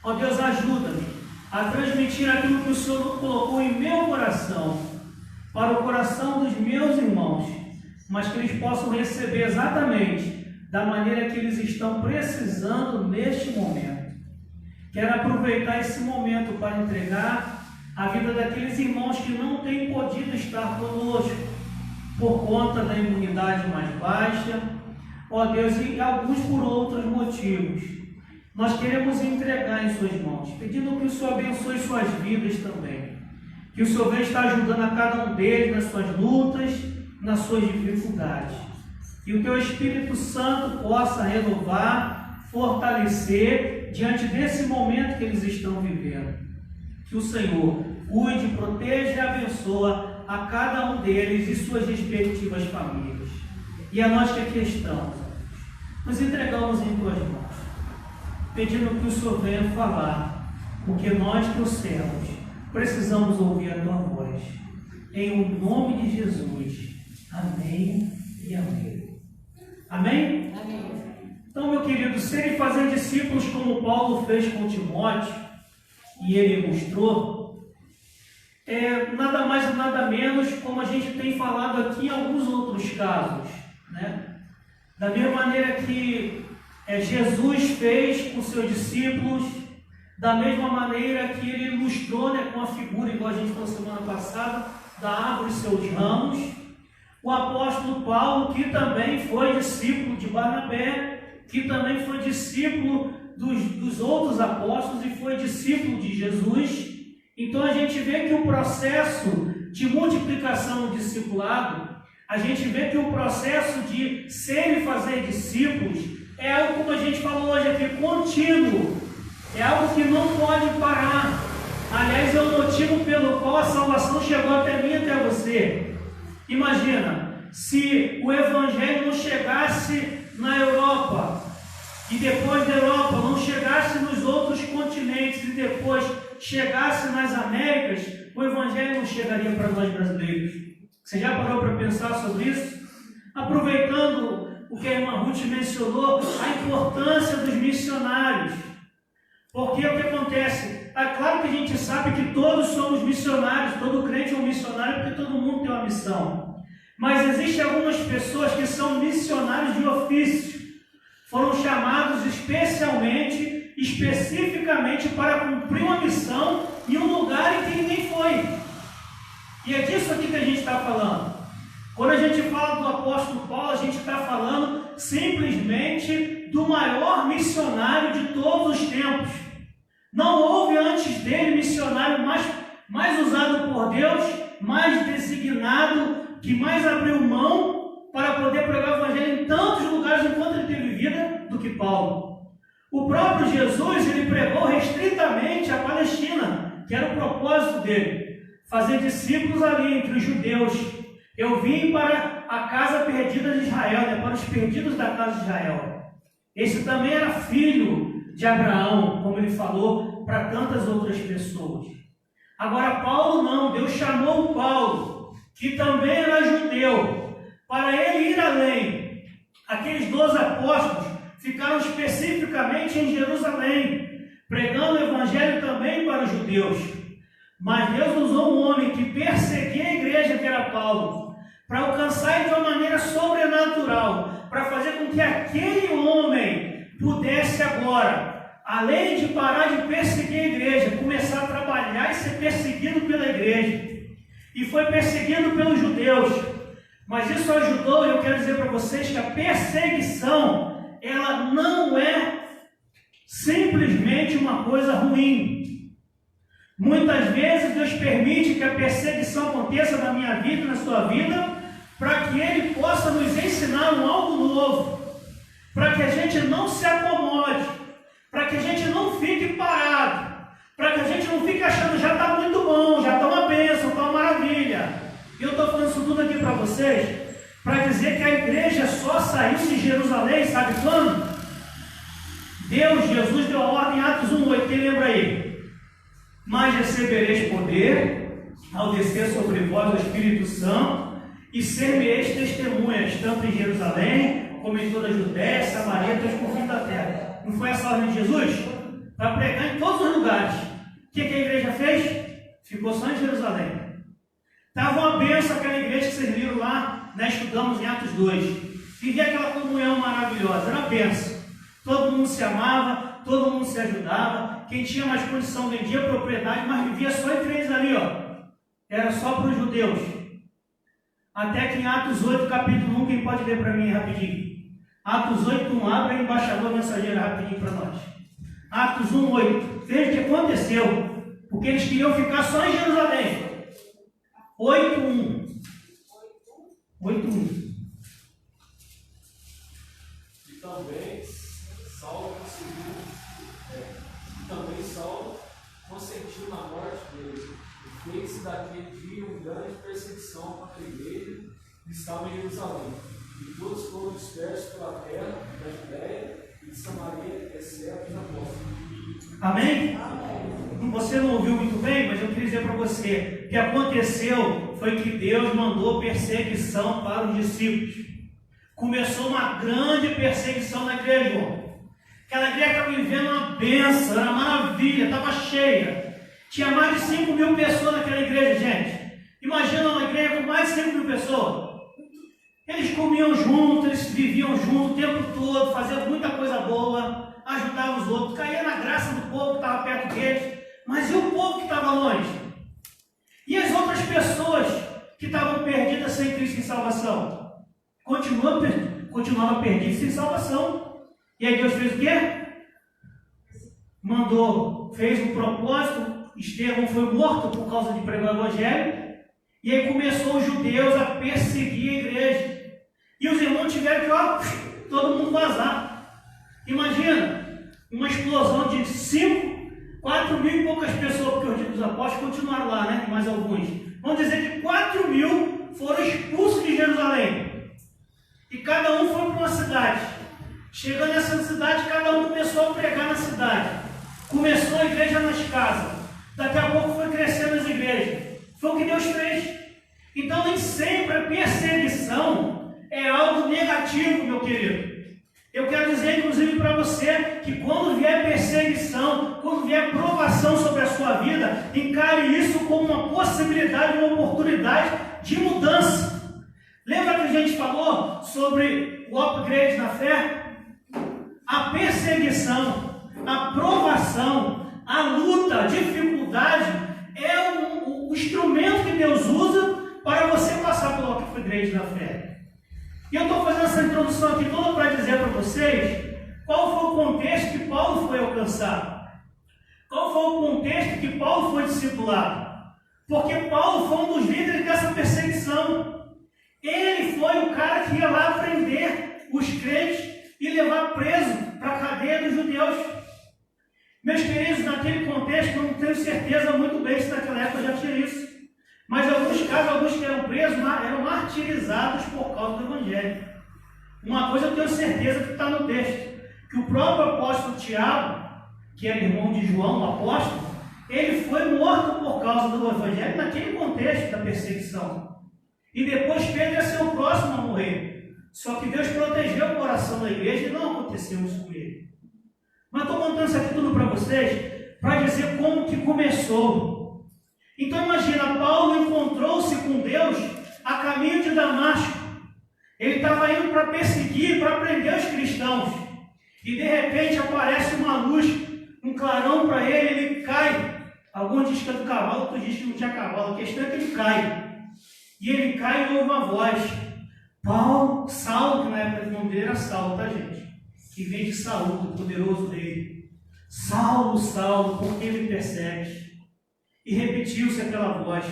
Ó Deus, ajuda-me a transmitir aquilo que o Senhor colocou em meu coração para o coração dos meus irmãos, mas que eles possam receber exatamente da maneira que eles estão precisando neste momento. Quero aproveitar esse momento para entregar a vida daqueles irmãos que não têm podido estar conosco por conta da imunidade mais baixa, ó Deus, e alguns por outros motivos. Nós queremos entregar em suas mãos, pedindo que o Senhor abençoe suas vidas também, que o Senhor venha estar ajudando a cada um deles nas suas lutas, nas suas dificuldades, e o teu Espírito Santo possa renovar, fortalecer diante desse momento que eles estão vivendo. Que o Senhor cuide, proteja e abençoa a cada um deles e suas respectivas famílias. E a nós que aqui estamos, nos entregamos em tuas mãos, pedindo que o Senhor venha falar, porque nós, teus servos, precisamos ouvir a tua voz. Em o nome de Jesus. Amém e amém. Amém? Amém. Então, meu querido, ser e fazer discípulos como Paulo fez com Timóteo, e ele mostrou, é nada mais e nada menos, como a gente tem falado aqui em alguns outros casos, né? Da mesma maneira que Jesus fez com seus discípulos, da mesma maneira que ele ilustrou, né, com a figura, igual a gente falou semana passada, da árvore e seus ramos, o apóstolo Paulo, que também foi discípulo de Barnabé, que também foi discípulo dos outros apóstolos e foi discípulo de Jesus. Então a gente vê que o processo de multiplicação do discipulado, a gente vê que o processo de ser e fazer discípulos é algo, como a gente falou hoje aqui, contínuo, é algo que não pode parar. Aliás, é o motivo pelo qual a salvação chegou até mim e até você. Imagina, se o Evangelho não chegasse na Europa, e depois da Europa não chegasse nos outros continentes, e depois chegasse nas Américas, o Evangelho não chegaria para nós brasileiros. Você já parou para pensar sobre isso? Aproveitando o que a irmã Ruth mencionou, a importância dos missionários. Porque o que acontece? É claro que a gente sabe que todos somos missionários, todo crente é um missionário, porque todo mundo tem uma missão. Mas existem algumas pessoas que são missionários de ofício. Foram chamados especificamente para cumprir uma missão em um lugar em que ninguém foi. E é disso aqui que a gente está falando. Quando a gente fala do apóstolo Paulo, a gente está falando simplesmente do maior missionário de todos os tempos. Não houve antes dele missionário mais usado por Deus, mais designado, que mais abriu mão para poder pregar o Evangelho em tantos lugares enquanto ele teve vida do que Paulo. O próprio Jesus, ele pregou restritamente a Palestina, que era o propósito dele, fazer discípulos ali entre os judeus. Eu vim para a casa perdida de Israel, né, para os perdidos da casa de Israel. Esse também era filho de Abraão, como ele falou para tantas outras pessoas. Agora Paulo não, Deus chamou Paulo, que também era judeu, para ele ir além. Aqueles 12 apóstolos ficaram especificamente em Jerusalém, pregando o Evangelho também para os judeus. Mas Deus usou um homem que perseguia a igreja, que era Paulo, para alcançar de uma maneira sobrenatural, para fazer com que aquele homem pudesse agora, além de parar de perseguir a igreja, começar a trabalhar e ser perseguido pela igreja. E foi perseguido pelos judeus, Mas isso ajudou, e eu quero dizer para vocês que a perseguição, ela não é simplesmente uma coisa ruim. Muitas vezes Deus permite que a perseguição aconteça na minha vida e na sua vida, para que Ele possa nos ensinar algo novo, para que a gente não se acomode, para que a gente não fique parado, para que a gente não fique achando já está muito bom, já está uma bênção, está uma maravilha. E eu estou falando isso tudo aqui para vocês, para dizer que a igreja só saiu de Jerusalém, sabe quando? Jesus deu a ordem em Atos 1:8, quem lembra aí? Mas recebereis poder ao descer sobre vós o Espírito Santo, e ser-me-eis testemunhas, tanto em Jerusalém, como em toda a Judéia, Samaria, até os confins da terra. Não foi essa ordem de Jesus? Para pregar em todos os lugares. O que a igreja fez? Ficou só em Jerusalém. Estava uma bênção aquela igreja que vocês viram lá, né? Estudamos em Atos 2. Vivia aquela comunhão maravilhosa, era uma bênção. Todo mundo se amava, todo mundo se ajudava. Quem tinha mais condição vendia propriedade, mas vivia só entre eles ali, ó. Era só para os judeus. Até que em Atos 8, capítulo 1, quem pode ler para mim rapidinho? Atos 8, 1, abre a embaixador mensageiro rapidinho para nós. Atos 1, 8. Veja o que aconteceu, porque eles queriam ficar só em Jerusalém. 8, 1. 8, 1. E também Saulo consentiu na morte dele, e fez-se daquele dia uma grande perseguição contra a igreja que estava em Jerusalém. E todos foram dispersos pela terra da Judéia e de Samaria, exceto os apóstolos. Amém? Amém? Você não ouviu muito bem, mas eu queria dizer para você: o que aconteceu foi que Deus mandou perseguição para os discípulos. Começou uma grande perseguição na igreja, irmão. Aquela igreja estava vivendo uma bênção, era maravilha, estava cheia. Tinha mais de 5.000 pessoas naquela igreja, gente. Imagina uma igreja com mais de 5.000 pessoas. Eles comiam juntos, eles viviam juntos o tempo todo, faziam muita coisa boa, ajudavam os outros, caía na graça do povo que estava perto deles. Mas e o povo que estava longe? E as outras pessoas que estavam perdidas sem Cristo em salvação? Continuavam perdidas sem salvação. E aí Deus fez o quê? Fez um propósito. Estevão foi morto por causa de pregar o evangelho. E aí começou os judeus a perseguir a igreja. E os irmãos tiveram que, todo mundo vazar. Imagina, uma explosão de 4 mil e poucas pessoas, porque os apóstolos continuaram lá, né? E mais alguns. Vamos dizer que 4 mil foram expulsos de Jerusalém. E cada um foi para uma cidade. Chegando nessa cidade, cada um começou a pregar na cidade. Começou a igreja nas casas. Daqui a pouco foi crescendo as igrejas. Foi o que Deus fez. Então, nem sempre a perseguição é algo negativo, meu querido. Eu quero dizer, inclusive, para você, que quando vier perseguição, quando vier provação sobre a sua vida, encare isso como uma possibilidade, uma oportunidade de mudança. Lembra que a gente falou sobre o upgrade na fé? A perseguição, a provação, a luta, a dificuldade é o instrumento que Deus usa para você passar pelo upgrade na fé. E eu estou fazendo essa introdução aqui toda para dizer para vocês qual foi o contexto que Paulo foi alcançado. Qual foi o contexto que Paulo foi discipulado. Porque Paulo foi um dos líderes dessa perseguição. Ele foi o cara que ia lá prender os crentes e levar preso para a cadeia dos judeus. Meus queridos, naquele contexto, eu não tenho certeza muito bem se naquela época já tinha isso. Mas em alguns casos, alguns que eram presos eram martirizados por causa do Evangelho. Uma coisa eu tenho certeza que está no texto, que o próprio apóstolo Tiago, que era irmão de João, o apóstolo, ele foi morto por causa do Evangelho naquele contexto da perseguição. E depois Pedro ia ser o próximo a morrer. Só que Deus protegeu o coração da igreja e não aconteceu isso com ele. Mas estou contando isso aqui tudo para vocês, para dizer como que começou. Então imagina, Paulo encontrou-se com Deus a caminho de Damasco. Ele estava indo para perseguir, para prender os cristãos. E de repente aparece uma luz, um clarão para ele, ele cai. Alguns dizem que é do cavalo, outros dizem que não tinha cavalo. A questão é que ele cai. E ele cai e ouve uma voz. Saulo, que na época do nome dele era Saulo, tá, gente? Que vem de Saul, do poderoso rei. Saulo, Saulo, por que me persegues? E repetiu-se aquela voz.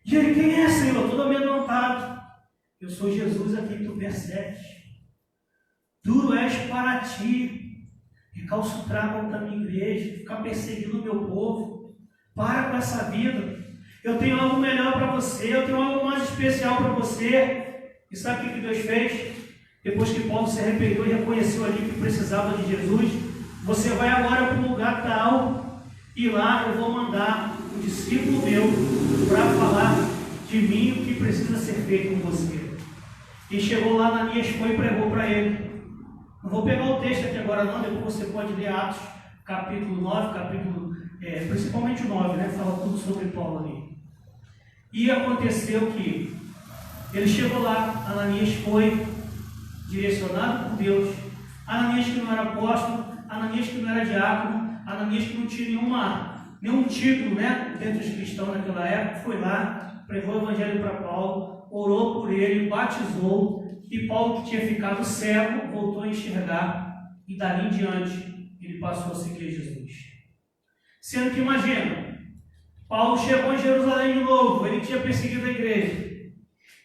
E ele, quem é, Senhor? Todo amedrontado. Eu sou Jesus a quem tu persegues. Duro és para ti recalcitrar contra a minha igreja, ficar perseguindo o meu povo. Para com essa vida. Eu tenho algo melhor para você, eu tenho algo mais especial para você. E sabe o que Deus fez? Depois que Paulo se arrependeu e reconheceu ali que precisava de Jesus, você vai agora para um lugar tal, e lá eu vou mandar um discípulo meu para falar de mim o que precisa ser feito com você. E chegou lá, Ananias foi e pregou para ele. Não vou pegar o texto aqui agora não, depois você pode ler Atos, capítulo 9, principalmente o 9, né? Fala tudo sobre Paulo ali. E aconteceu que ele chegou lá, Ananias foi direcionado por Deus. Ananias que não era apóstolo, Ananias que não era diácono, Ananias que não tinha nenhum título, né, dentro dos cristãos naquela época, foi lá, pregou o evangelho para Paulo, orou por ele, batizou, e Paulo, que tinha ficado cego, voltou a enxergar, e dali em diante ele passou a seguir Jesus. Sendo que imagina, Paulo chegou em Jerusalém de novo, ele tinha perseguido a igreja,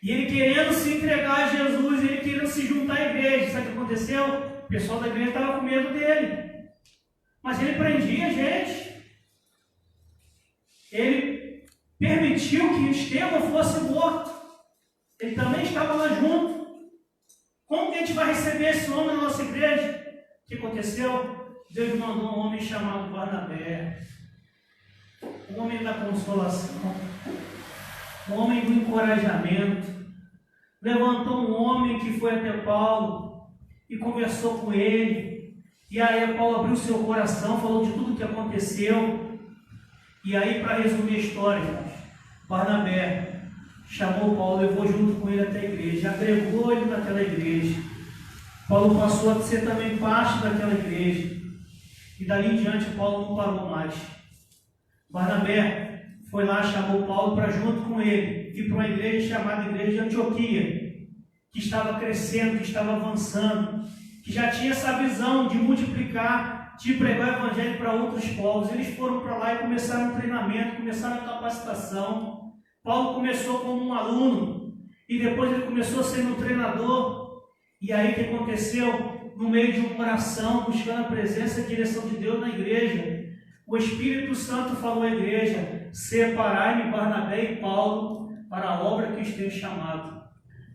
e ele querendo se entregar a Jesus, ele querendo se juntar à igreja. Sabe o que aconteceu? O pessoal da igreja estava com medo dele. Mas ele prendia a gente. Ele permitiu que Estevão fosse morto. Ele também estava lá junto. Como que a gente vai receber esse homem na nossa igreja? O que aconteceu? Deus mandou um homem chamado Barnabé. Um homem da consolação. Um homem do encorajamento. Levantou um homem que foi até Paulo e conversou com ele. E aí Paulo abriu seu coração, falou de tudo o que aconteceu. E aí, para resumir a história, Barnabé chamou Paulo, levou junto com ele até a igreja, agregou ele naquela igreja. Paulo passou a ser também parte daquela igreja. E dali em diante Paulo não parou mais. Barnabé foi lá, chamou Paulo para junto com ele, ir para uma igreja chamada Igreja de Antioquia, que estava crescendo, que estava avançando, que já tinha essa visão de multiplicar, de pregar o evangelho para outros povos. Eles foram para lá e começaram um treinamento, começaram a capacitação. Paulo começou como um aluno, e depois ele começou a ser um treinador. E aí o que aconteceu? No meio de uma oração, buscando a presença e a direção de Deus na igreja, o Espírito Santo falou à igreja: separai-me Barnabé e Paulo para a obra que os tenho chamado.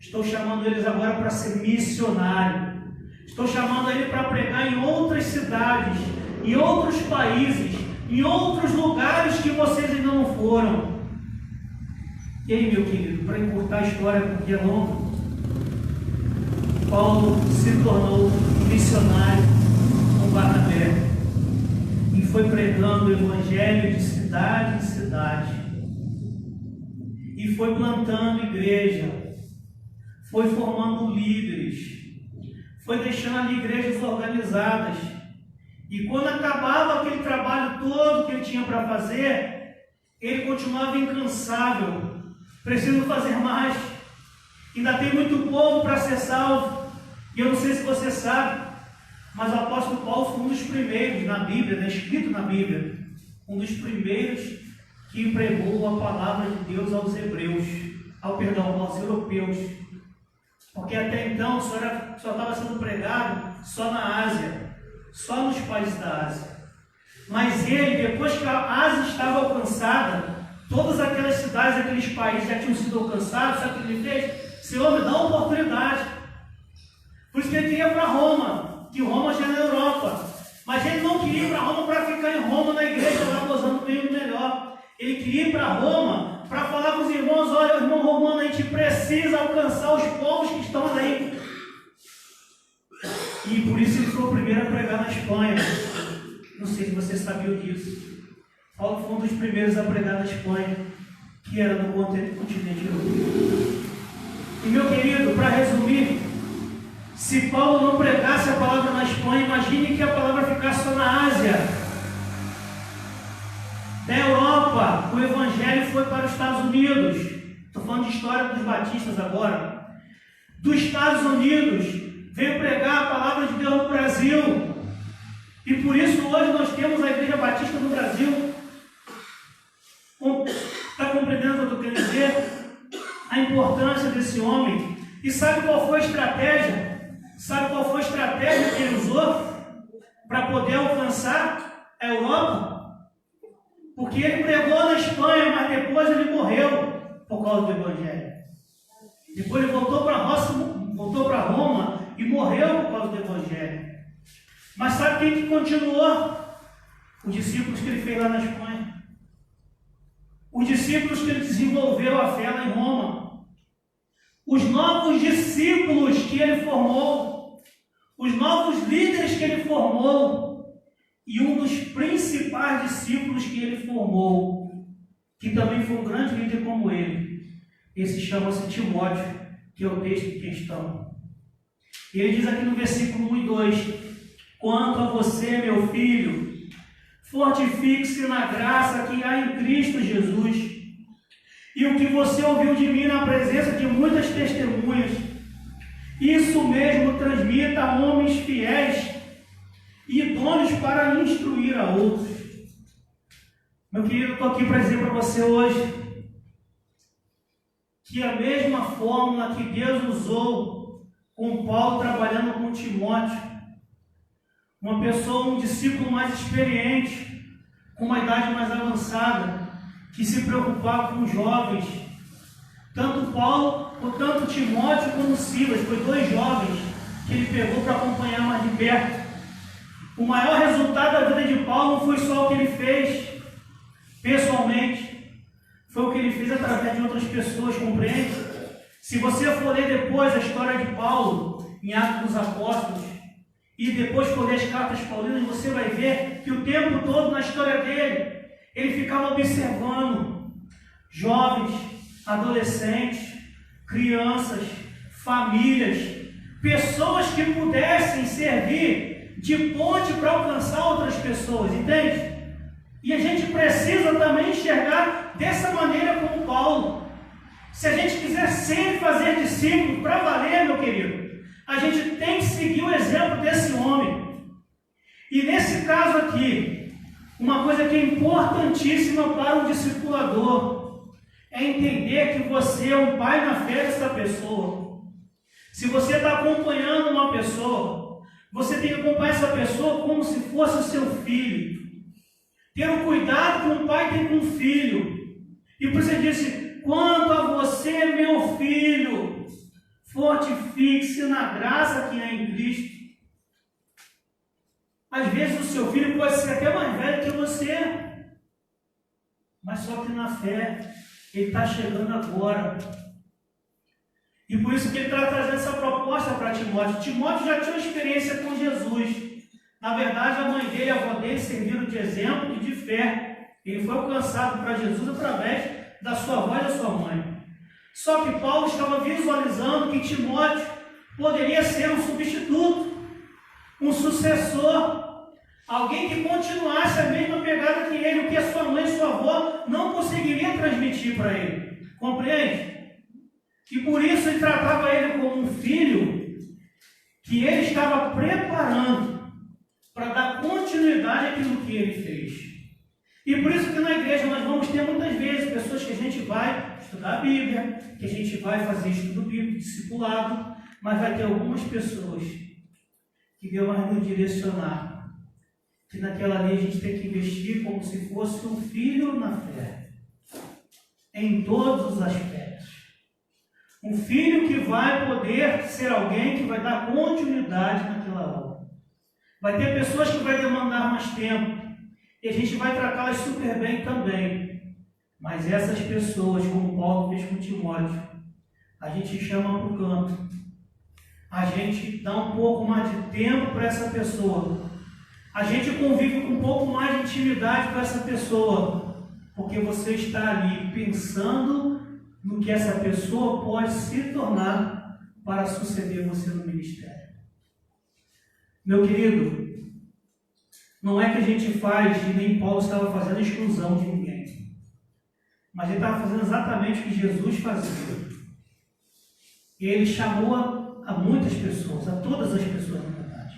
Estou chamando eles agora para ser missionário. Estou chamando ele para pregar em outras cidades, em outros países, em outros lugares que vocês ainda não foram. E aí, meu querido, para encurtar a história, porque é longa, Paulo se tornou missionário com Barnabé e foi pregando o evangelho de cidade em cidade, e foi plantando igreja, foi formando líderes, foi deixando ali igrejas organizadas. E quando acabava aquele trabalho todo que ele tinha para fazer, ele continuava incansável. Preciso fazer mais. Ainda tem muito povo para ser salvo. E eu não sei se você sabe, mas o apóstolo Paulo foi um dos primeiros na Bíblia, né, escrito na Bíblia, um dos primeiros que pregou a palavra de Deus aos hebreus, aos europeus. Porque até então só estava sendo pregado só na Ásia, só nos países da Ásia. Mas ele, depois que a Ásia estava alcançada, todas aquelas cidades, aqueles países já tinham sido alcançados, sabe o que ele fez? Senhor, me dá uma oportunidade. Por isso que ele queria ir para Roma, que Roma já é na Europa. Mas ele não queria ir para Roma para ficar em Roma na igreja, lá gozando bem melhor. Ele queria ir para Roma para falar com os irmãos: olha, irmão romano, a gente precisa alcançar os povos que estão aí. E por isso ele foi o primeiro a pregar na Espanha. Não sei se você sabia disso. Paulo foi um dos primeiros a pregar na Espanha, que era no continente europeu. E meu querido, para resumir, se Paulo não pregasse a palavra na Espanha, imagine que a palavra ficasse só na Ásia. Da Europa, o Evangelho foi para os Estados Unidos. Estou falando de história dos batistas agora. dos Estados Unidos, veio pregar a palavra de Deus no Brasil. E por isso hoje nós temos a Igreja Batista no Brasil. Está compreendendo o que eu estou querendo dizer? A importância desse homem. E sabe qual foi a estratégia? Sabe qual foi a estratégia que ele usou para poder alcançar a Europa? Porque ele pregou na Espanha, mas depois ele morreu por causa do Evangelho. Depois ele voltou para Roma e morreu por causa do Evangelho. Mas sabe quem que continuou? Os discípulos que ele fez lá na Espanha. Os discípulos que ele desenvolveu a fé lá em Roma. Os novos discípulos que ele formou. Os novos líderes que ele formou. E um dos principais discípulos que ele formou, que também foi um grande líder como ele, esse chama-se Timóteo, que é o texto em questão. E ele diz aqui no versículo 1 e 2: quanto a você, meu filho, fortifique-se na graça que há em Cristo Jesus. E o que você ouviu de mim na presença de muitas testemunhas, isso mesmo transmita a homens fiéis e idôneos para instruir a outros. Meu querido, eu estou aqui para dizer para você hoje que a mesma fórmula que Deus usou com Paulo trabalhando com Timóteo, uma pessoa, um discípulo mais experiente, com uma idade mais avançada, que se preocupava com os jovens, tanto Paulo, tanto Timóteo como Silas, foi dois jovens que ele pegou para acompanhar mais de perto. O maior resultado da vida de Paulo não foi só o que ele fez pessoalmente, foi o que ele fez através de outras pessoas, compreende? Se você for ler depois a história de Paulo em Atos dos Apóstolos e depois for ler as cartas paulinas, você vai ver que o tempo todo na história dele, ele ficava observando jovens, adolescentes, crianças, famílias, pessoas que pudessem servir de ponte para alcançar outras pessoas, entende? E a gente precisa também enxergar dessa maneira como Paulo. Se a gente quiser sempre fazer discípulos para valer, meu querido, a gente tem que seguir o exemplo desse homem. E nesse caso aqui, uma coisa que é importantíssima para um discipulador é entender que você é um pai na fé dessa pessoa. Se você está acompanhando uma pessoa, você tem que acompanhar essa pessoa como se fosse o seu filho. Ter o cuidado que um pai tem com um filho. E por isso ele disse: quanto a você, meu filho, fortifique-se na graça que há em Cristo. Às vezes o seu filho pode ser até mais velho que você, mas só que na fé ele está chegando agora. E por isso que ele está trazendo essa proposta para Timóteo. Timóteo já tinha uma experiência com Jesus. Na verdade, a mãe dele e a avó dele serviram de exemplo e de fé. Ele foi alcançado para Jesus através da sua avó e da sua mãe. Só que Paulo estava visualizando que Timóteo poderia ser um substituto, um sucessor, alguém que continuasse a mesma pegada que ele, o que a sua mãe e sua avó não conseguiriam transmitir para ele. Compreende? E por isso ele tratava ele como um filho que ele estava preparando para dar continuidade àquilo que ele fez. E por isso que na igreja nós vamos ter muitas vezes pessoas que a gente vai estudar a Bíblia, que a gente vai fazer estudo bíblico, discipulado, mas vai ter algumas pessoas que Deus vai nos direcionar, que naquela lei a gente tem que investir como se fosse um filho na fé, em todos os aspectos. Um filho que vai poder ser alguém que vai dar continuidade naquela obra. Vai ter pessoas que vai demandar mais tempo, e a gente vai tratá-las super bem também. Mas essas pessoas, como Paulo fez com Timóteo, a gente chama para o canto. A gente dá um pouco mais de tempo para essa pessoa. A gente convive com um pouco mais de intimidade com essa pessoa, porque você está ali pensando no que essa pessoa pode se tornar para suceder você no ministério. Meu querido, não é que a gente faz, e nem Paulo estava fazendo exclusão de ninguém, mas ele estava fazendo exatamente o que Jesus fazia. Ele chamou a muitas pessoas, a todas as pessoas, na verdade.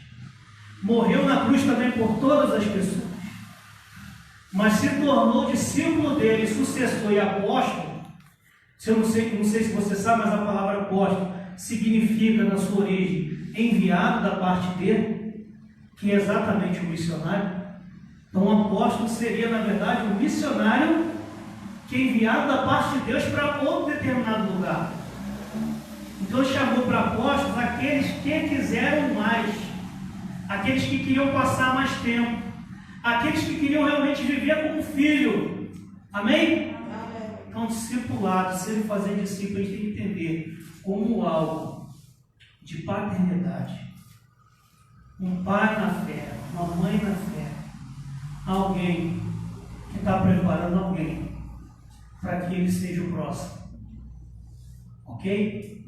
Morreu na cruz também por todas as pessoas. Mas se tornou discípulo dele, sucessor e apóstolo. Eu não sei se você sabe, mas a palavra apóstolo significa, na sua origem, enviado da parte dele, que é exatamente o missionário. Então, o apóstolo seria, na verdade, um missionário que é enviado da parte de Deus para outro determinado lugar. Então, ele chamou para apóstolos aqueles que quiseram mais, aqueles que queriam passar mais tempo, aqueles que queriam realmente viver como filho. Amém? Então, discipulado, se ele fazer discípulo, a gente tem que entender como algo de paternidade. Um pai na fé, uma mãe na fé, alguém que está preparando alguém para que ele seja o próximo. Ok?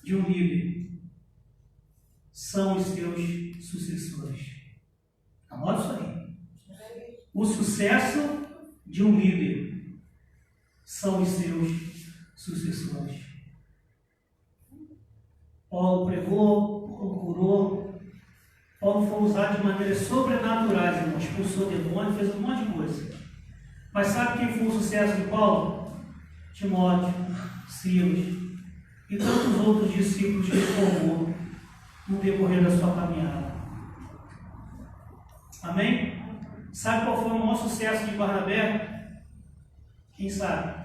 De um líder são os seus sucessores. Anota isso aí. O sucesso de um líder são os seus sucessores. Paulo pregou, Paulo curou, Paulo foi usado de maneiras sobrenaturais, irmão. Expulsou demônio, fez um monte de coisa. Mas sabe quem foi o sucesso de Paulo? Timóteo, Silas e tantos outros discípulos que ele formou no decorrer da sua caminhada. Amém? Sabe qual foi o maior sucesso de Barnabé? Quem sabe?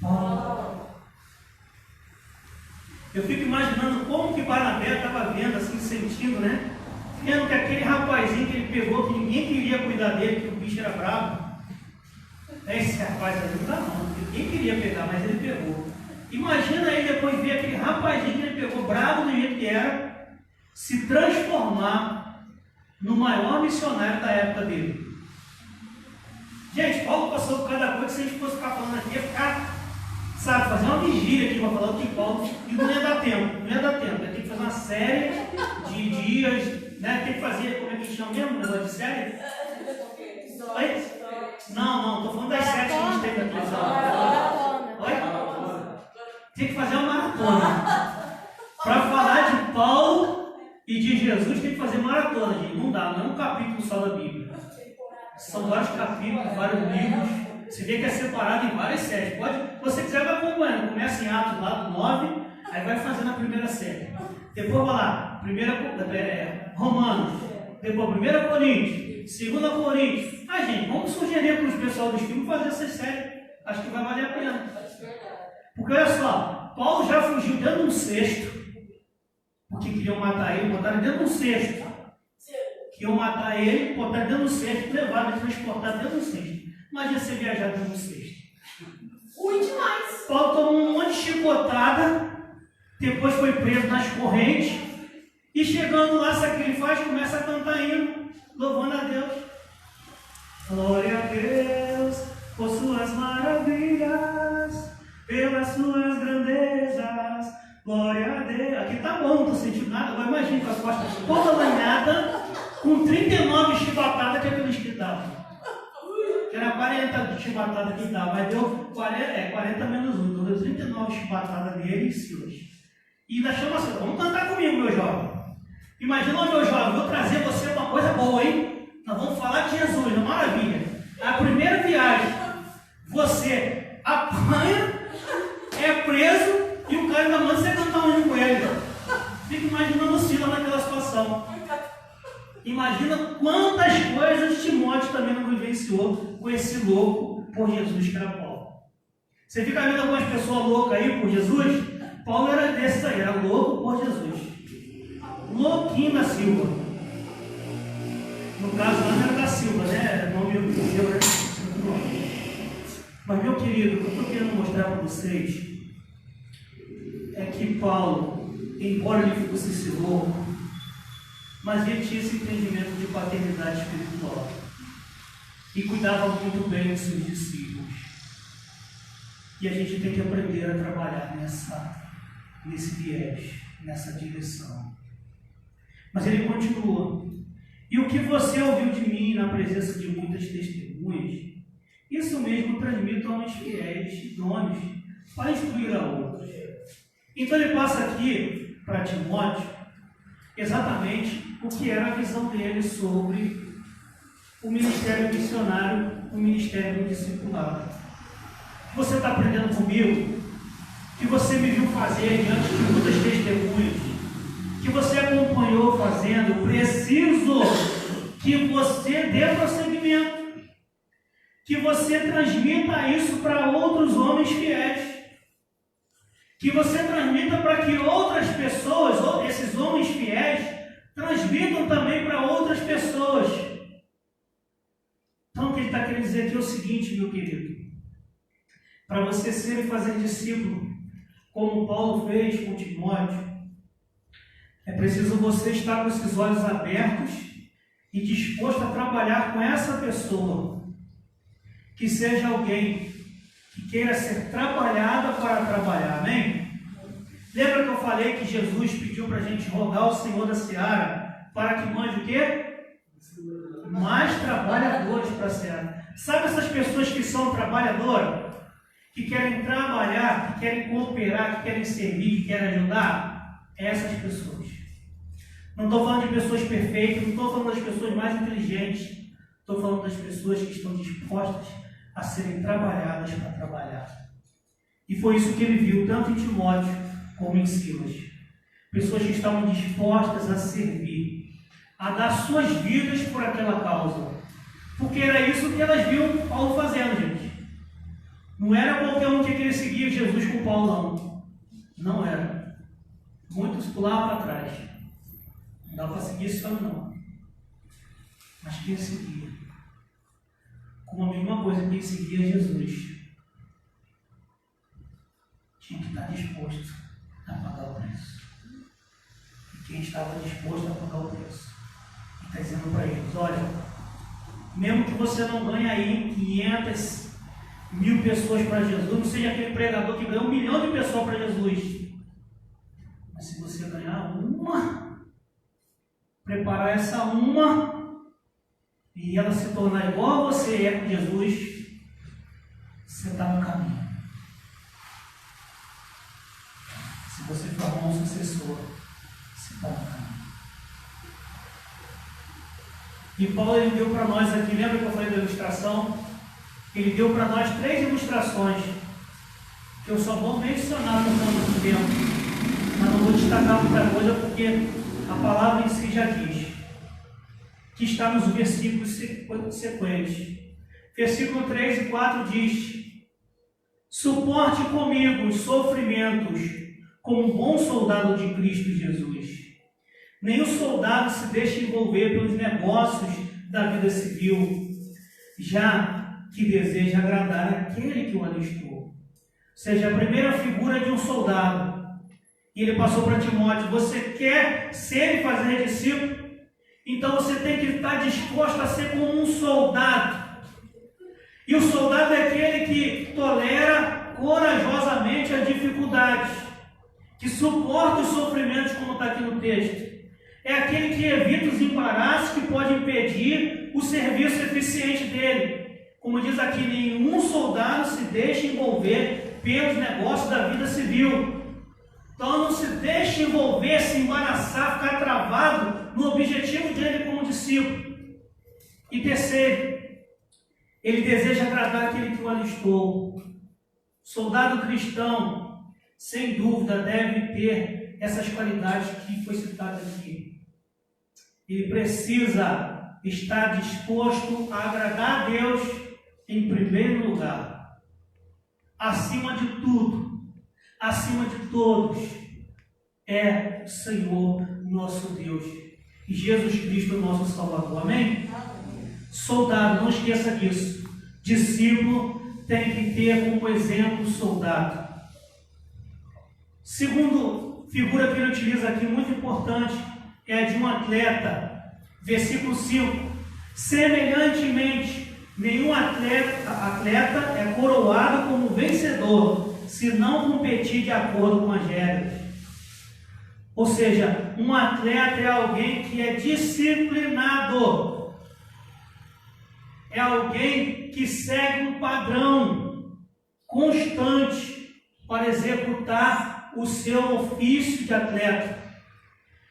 Paulo. Eu fico imaginando como que Barnabé estava vendo, assim, sentindo, né? Vendo que aquele rapazinho que ele pegou, que ninguém queria cuidar dele, que o bicho era bravo. Esse rapaz ali não dá não, ninguém queria pegar, mas ele pegou. Imagina aí depois ver aquele rapazinho que ele pegou, bravo do jeito que era, se transformar no maior missionário da época dele. Gente, Paulo passou por cada coisa, se a gente fosse ficar falando aqui, ia ficar, sabe, fazer uma vigília aqui para falar de Paulo, e não ia dar tempo, ia ter que fazer uma série de dias, né? Tem que fazer, como é que chama mesmo, negócio de série? Oi? Não, estou falando das 7 que a gente teve na televisão. Oi? Tem que fazer uma maratona. Para falar de Paulo e de Jesus, tem que fazer maratona, gente. Não dá, não é um capítulo só da Bíblia. São vários capítulos, vários livros. Você vê que é separado em várias séries. Pode, se você quiser, vai acompanhando. Começa em Atos lá do 9, aí vai fazendo a primeira série. Depois vai lá, Romanos, depois 1 Coríntios, 2 Coríntios. Ah, gente, vamos sugerir para os pessoal dos filmes fazer essa série. Acho que vai valer a pena. Porque olha só, Paulo já fugiu dentro de um cesto, porque queriam matar ele, botaram dentro de um cesto. Queriam matar ele, botaram dentro de um cesto, levaram ele, transportaram dentro de um cesto. Imagina você viajar dentro de um cesto. Ruim demais. Paulo tomou um monte de chicotada, depois foi preso nas correntes, e chegando lá, sabe o que ele faz? Começa a cantar hino, louvando a Deus. Glória a Deus por suas maravilhas, pelas suas grandezas, glória a Deus. Aqui tá bom, não estou sentindo nada. Agora imagine com as costas toda lanhada, com 39 chibatadas que aquele escrito dava. Era 40 chibatadas que dava, mas deu 40 menos 1, então deu 39 chibatadas nele e Silas. E ainda chama assim, vamos cantar comigo, meu jovem. Imagina, meu jovem, vou trazer você uma coisa boa, hein? Nós vamos falar de Jesus, uma maravilha. A primeira viagem, você apanha, é preso e o cara ainda manda você cantar um hino com ele. Fica imaginando o Silas naquela situação. Imagina quantas coisas Timóteo também não vivenciou com esse louco por Jesus que era Paulo. Você fica vendo algumas pessoas loucas aí por Jesus? Paulo era desse aí, era louco por Jesus. Louquinho da Silva. No caso, não era da Silva, né? Era nome meu, né? Mas, meu querido, o que eu estou querendo mostrar para vocês é que Paulo, embora ele fosse esse louco, mas ele tinha esse entendimento de paternidade espiritual e cuidava muito bem dos seus discípulos. E a gente tem que aprender a trabalhar nesse viés, nessa direção. Mas ele continua. E o que você ouviu de mim na presença de muitas testemunhas, Isso mesmo transmita homens fiéis, idôneos, para instruir a outros. Então ele passa aqui para Timóteo exatamente o que era a visão dele sobre o ministério missionário, o ministério do discipulado. Você está aprendendo comigo, que você me viu fazer diante de muitas testemunhas, que você acompanhou fazendo, preciso que você dê prosseguimento, que você transmita isso para outros homens fiéis, que você transmita para que outras pessoas, ou esses homens fiéis, transmitam também para outras pessoas. Então o que ele está querendo dizer aqui é o seguinte, meu querido: para você ser e fazer discípulo, como Paulo fez com Timóteo, é preciso você estar com esses olhos abertos e disposto a trabalhar com essa pessoa, que seja alguém que queira ser trabalhada para trabalhar, amém? Lembra que eu falei que Jesus pediu para a gente rogar ao Senhor da Seara para que mande o quê? Mais trabalhadores para a Seara. Sabe essas pessoas que são trabalhadoras? Que querem trabalhar, que querem cooperar, que querem servir, que querem ajudar? Essas pessoas. Não estou falando de pessoas perfeitas, não estou falando das pessoas mais inteligentes, estou falando das pessoas que estão dispostas a serem trabalhadas para trabalhar. E foi isso que ele viu, tanto em Timóteo como em Silas. Pessoas que estavam dispostas a servir, a dar suas vidas por aquela causa. Porque era isso que elas viam Paulo fazendo, gente. Não era qualquer um que queria seguir Jesus com Paulo, não. Não era. Muitos pulavam para trás. Não dá para seguir isso não. Mas quem seguia? Com a mesma coisa, quem seguia Jesus tinha que estar disposto a pagar o preço. E quem estava disposto a pagar o preço, ele está dizendo para eles: olha, mesmo que você não ganhe aí 500 mil pessoas para Jesus, não seja aquele pregador que ganhou 1 milhão de pessoas para Jesus, mas se você ganhar uma, preparar essa uma e ela se tornar igual a você é com Jesus, você está no caminho. Se você formar um sucessor, você está no caminho. E Paulo ele deu para nós aqui, lembra que eu falei da ilustração? Ele deu para nós 3 ilustrações, que eu só vou mencionar por conta do tempo, mas não vou destacar muita coisa porque a palavra em si já diz, que está nos versículos sequentes. Versículo 3 e 4 diz: suporte comigo os sofrimentos como um bom soldado de Cristo Jesus. Nenhum soldado se deixa envolver pelos negócios da vida civil, já que deseja agradar aquele que o alistou. Ou seja, a primeira figura de um soldado. E ele passou para Timóteo: você quer ser e fazer discípulo? Então você tem que estar disposto a ser como um soldado. E o soldado é aquele que tolera corajosamente as dificuldades, que suporta os sofrimentos, como está aqui no texto. É aquele que evita os embaraços que podem impedir o serviço eficiente dele. Como diz aqui, nenhum soldado se deixa envolver pelos negócios da vida civil. Então não se deixe envolver, se embaraçar, ficar travado no objetivo dele como discípulo. E terceiro, ele deseja agradar aquele que o alistou. Soldado cristão, sem dúvida, deve ter essas qualidades que foi citado aqui. Ele precisa estar disposto a agradar a Deus em primeiro lugar. Acima de tudo, acima de todos, é o Senhor nosso Deus e Jesus Cristo nosso Salvador. Amém? Soldado, não esqueça disso. Discípulo tem que ter como exemplo o soldado. Segundo figura que ele utiliza aqui, muito importante, é a de um atleta. Versículo 5. Semelhantemente, nenhum atleta é coroado como vencedor, se não competir de acordo com as regras. Ou seja, um atleta é alguém que é disciplinado. É alguém que segue um padrão constante para executar o seu ofício de atleta.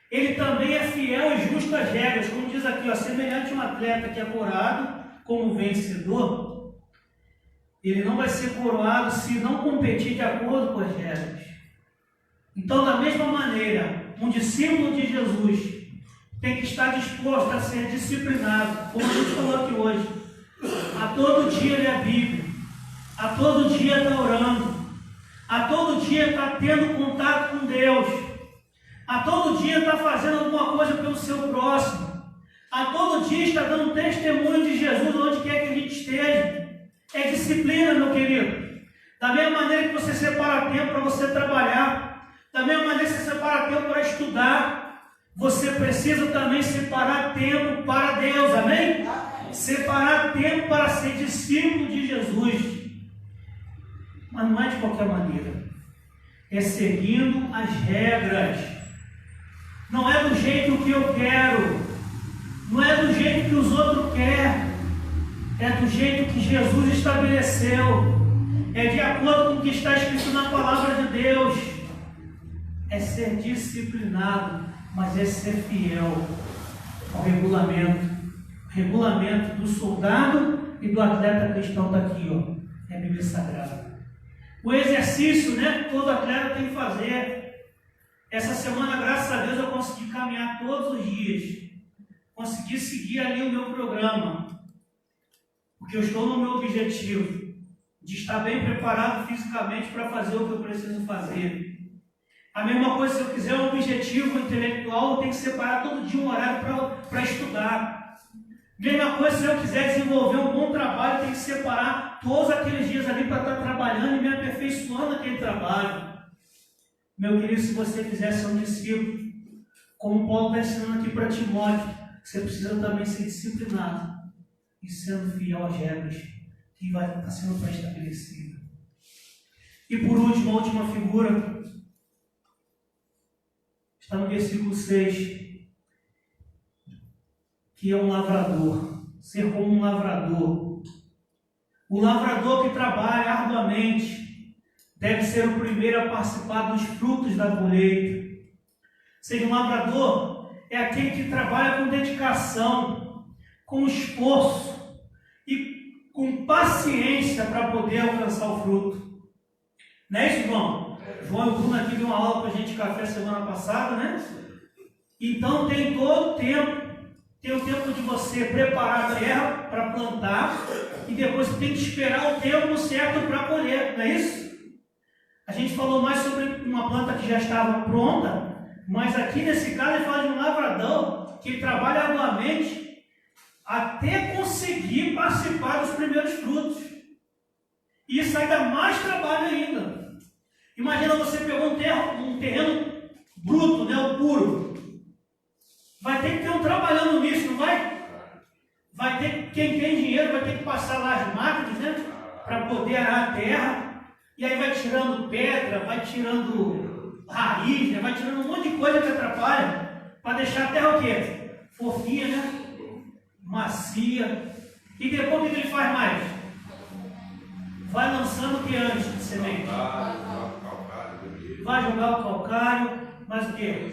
Ele também é fiel e justo às regras, como diz aqui, ó, semelhante a um atleta que é coroado como vencedor, ele não vai ser coroado se não competir de acordo com as regras. Então, da mesma maneira, um discípulo de Jesus tem que estar disposto a ser disciplinado, como a gente falou aqui hoje. A todo dia ler a Bíblia, a todo dia está orando, a todo dia está tendo contato com Deus, a todo dia está fazendo alguma coisa pelo seu próximo, a todo dia está dando testemunho de Jesus onde quer que a gente esteja. É disciplina, meu querido. Da mesma maneira que você separa tempo para você trabalhar, da mesma maneira que você separa tempo para estudar, você precisa também separar tempo para Deus, amém? Separar tempo para ser discípulo de Jesus. Mas não é de qualquer maneira. É seguindo as regras. Não é do jeito que eu quero. Não é do jeito que os outros querem. É do jeito que Jesus estabeleceu. É de acordo com o que está escrito na palavra de Deus. É ser disciplinado, mas é ser fiel ao regulamento. O regulamento do soldado e do atleta cristão está aqui, ó. É a Bíblia Sagrada. O exercício, né? Todo atleta tem que fazer. Essa semana, graças a Deus, eu consegui caminhar todos os dias. Consegui seguir ali o meu programa. Porque eu estou no meu objetivo de estar bem preparado fisicamente para fazer o que eu preciso fazer. A mesma coisa, se eu quiser um objetivo intelectual, eu tenho que separar todo dia um horário para estudar. Mesma coisa, se eu quiser desenvolver um bom trabalho, eu tenho que separar todos aqueles dias ali para estar trabalhando e me aperfeiçoando naquele trabalho. Meu querido, se você quiser ser um discípulo, como Paulo está ensinando aqui para Timóteo, você precisa também ser disciplinado e sendo fiel às regras que vai estar sendo pré-estabelecida. E por último, a última figura está no versículo 6, que é um lavrador. Ser como um lavrador. O lavrador que trabalha arduamente deve ser o primeiro a participar dos frutos da colheita. Ou seja, um lavrador é aquele que trabalha com dedicação, com esforço e com paciência para poder alcançar o fruto. Não é isso, João? João e o Bruno aqui deu uma aula para a gente de café semana passada, né? Então tem todo o tempo. Tem o tempo de você preparar a terra para plantar e depois você tem que esperar o tempo certo para colher, não é isso? A gente falou mais sobre uma planta que já estava pronta, mas aqui nesse caso ele fala de um lavrador que trabalha arduamente até conseguir participar dos primeiros frutos. E isso aí dá mais trabalho ainda. Imagina você pegou um terreno bruto, né, o puro. Vai ter que ter um trabalhando nisso, não vai? Vai ter, quem tem dinheiro vai ter que passar lá as máquinas, né? Para poder arar a terra. E aí vai tirando pedra, vai tirando raiz, né? Vai tirando um monte de coisa que atrapalha. Para deixar a terra o quê? Fofinha, né? Macia. E depois o que ele faz mais? Vai lançando o que antes de semente? Vai jogar o calcário, mas o quê?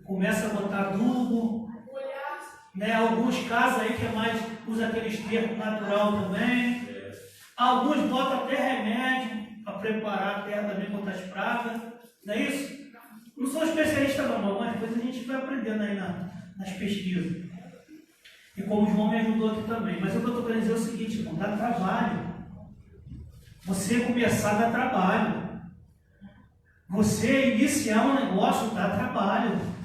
Começa a botar adubo, né? Alguns casos aí que é mais, usa aquele esterco natural também. Alguns botam até remédio para preparar a terra também contra as pragas, não é isso? Não sou especialista não, algumas coisas a gente vai aprendendo aí nas pesquisas. E como o João me ajudou aqui também. Mas o que eu estou querendo dizer é o seguinte, irmão, dá trabalho. Você começar dá trabalho. Você iniciar um negócio dá trabalho.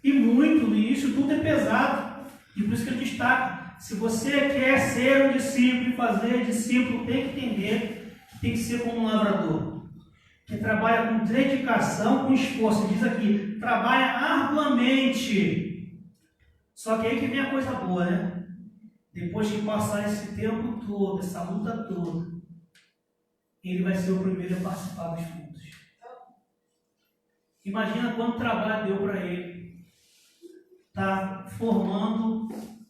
E muito, no início tudo é pesado. E por isso que eu destaco, se você quer ser um discípulo e fazer discípulo, tem que entender que tem que ser como um lavrador. Que trabalha com dedicação, com esforço. Diz aqui, trabalha arduamente. Só que aí que vem a coisa boa, né? Depois que passar esse tempo todo, essa luta toda, ele vai ser o primeiro a participar dos frutos. Imagina quanto trabalho deu para ele. Está formando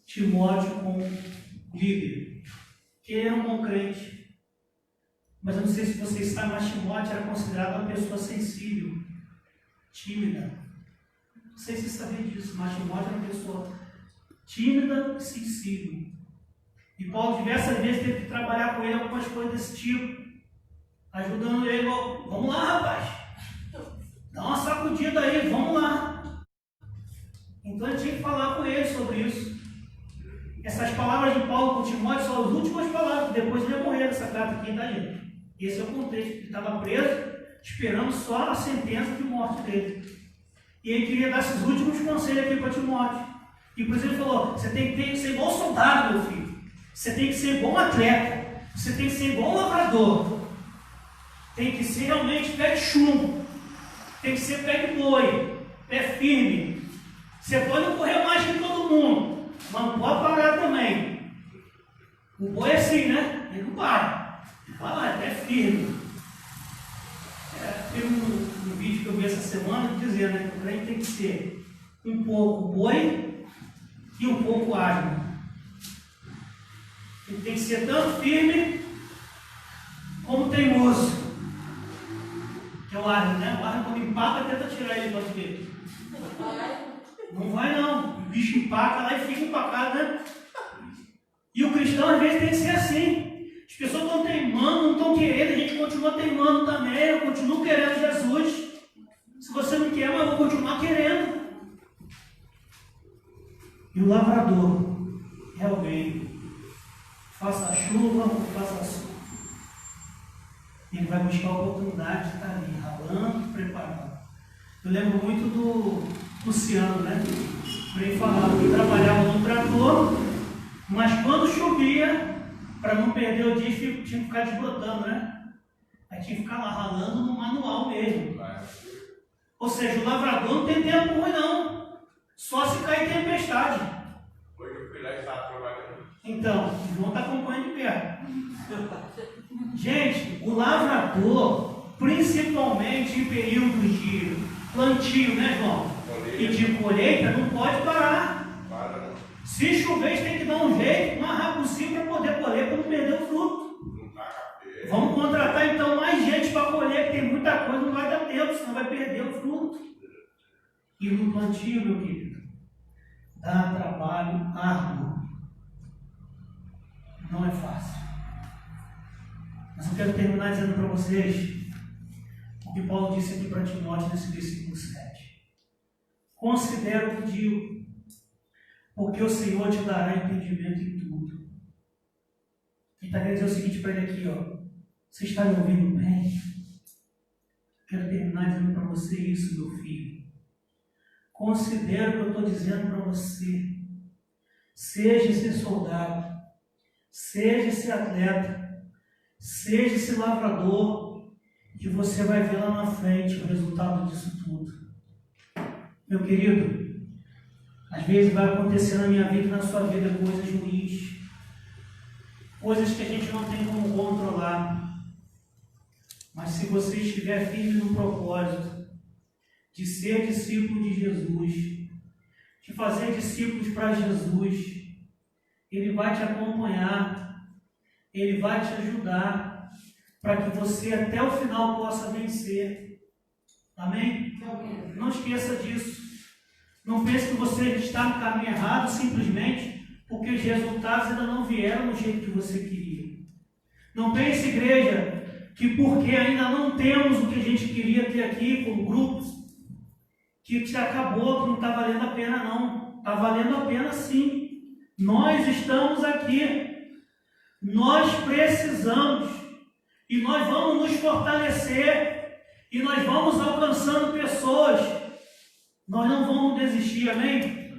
Timóteo como líder, que ele era um bom crente. Mas eu não sei se vocês sabem, mas Timóteo era considerado uma pessoa sensível, tímida. Não sei se vocês sabiam disso, mas Timóteo era uma pessoa tímida e sensível. E Paulo diversas vezes teve que trabalhar com ele algumas coisas desse tipo, ajudando ele. Vamos lá, rapaz, dá uma sacudida aí, vamos lá. Então ele tinha que falar com ele sobre isso. Essas palavras de Paulo com Timóteo são as últimas palavras, depois ele ia morrer nessa carta aqui, tá, gente? Esse é o contexto. Ele estava preso, esperando só a sentença de morte dele. E ele queria dar esses últimos conselhos aqui para Timóteo. E por isso ele falou: você tem que ser igual soldado, meu filho. Você tem que ser bom atleta. Você tem que ser bom lavrador. Tem que ser realmente pé de chumbo. Tem que ser pé de boi. Pé firme. Você pode não correr mais que todo mundo, mas não pode parar também. O boi é assim, né? Ele não para. Ele vai lá, é pé firme. Teve um vídeo que eu vi essa semana dizendo, né, que o crente tem que ser um pouco boi e um pouco ágil. Ele tem que ser tanto firme como teimoso. Que é o ágil, né? O ágil, quando empaca, tenta tirar ele do quê? Não vai não. O bicho empaca lá e fica empacado, né? E o cristão às vezes tem que ser assim. As pessoas estão teimando, não estão querendo, a gente continua teimando também. Eu continuo querendo Jesus. Se você não quer, mas eu vou continuar querendo. E o lavrador é alguém, faça chuva ou faça sol, ele vai buscar a oportunidade de estar ali, ralando, preparando. Eu lembro muito do Luciano, né? Ele falava que trabalhava no trator, mas quando chovia, para não perder o dia, tinha que ficar desbrotando, né? Aí tinha que ficar lá ralando no manual mesmo. Ou seja, o lavrador não tem tempo ruim, não. Só se cair tempestade. Hoje eu fui lá e estava trabalhando. Então, o João está acompanhando de perto. Gente, o lavrador, principalmente em períodos de plantio, né, João? E de colheita, não pode parar. Se chover, tem que dar um jeito, o mais rápido possível, para poder colher, para não perder o fruto. Vamos contratar então mais gente para colher, que tem muita coisa, não vai dar tempo, senão vai perder o fruto. E no plantio, meu querido, dá trabalho árduo. Não é fácil. Mas eu quero terminar dizendo para vocês o que Paulo disse aqui para Timóteo nesse versículo 7. Considera o que digo, porque o Senhor te dará entendimento em tudo. Ele está querendo dizer o seguinte para ele aqui, ó. Você está me ouvindo bem? Quero terminar dizendo para você isso, meu filho. Considera o que eu estou dizendo para você. Seja esse soldado, seja esse atleta, seja esse lavrador, e você vai ver lá na frente o resultado disso tudo. Meu querido, às vezes vai acontecer na minha vida e na sua vida coisas ruins, coisas que a gente não tem como controlar. Mas se você estiver firme no propósito de ser discípulo de Jesus, de fazer discípulos para Jesus, Ele vai te acompanhar, Ele vai te ajudar, para que você até o final possa vencer. Amém? Não esqueça disso. Não pense que você está no caminho errado simplesmente porque os resultados ainda não vieram do jeito que você queria. Não pense, igreja, que porque ainda não temos o que a gente queria ter aqui como grupo, que acabou, que não está valendo a pena, não. Está valendo a pena sim. Nós estamos aqui. Nós precisamos. E nós vamos nos fortalecer. E nós vamos alcançando pessoas. Nós não vamos desistir, amém?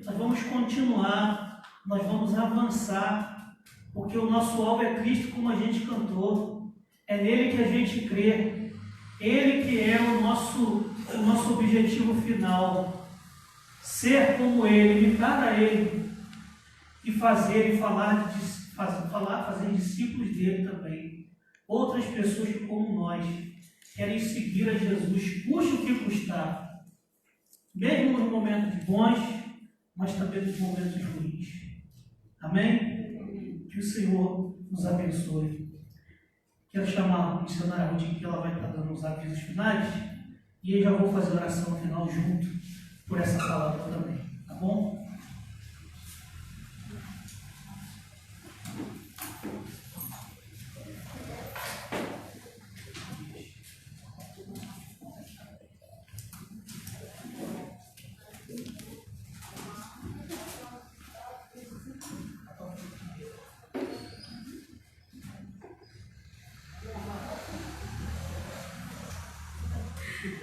Nós vamos continuar. Nós vamos avançar. Porque o nosso alvo é Cristo, como a gente cantou. É nele que a gente crê. Ele que é o nosso objetivo final. Ser como Ele, imitar a Ele. E fazer e falar, fazer discípulos dele também. Outras pessoas que, como nós, querem seguir a Jesus, custe o que custar. Mesmo nos momentos bons, mas também nos momentos ruins. Amém? Que o Senhor nos abençoe. Quero chamar a missionária Ruth, que ela vai estar dando os avisos finais, e eu já vou fazer a oração final junto por essa palavra também, tá bom?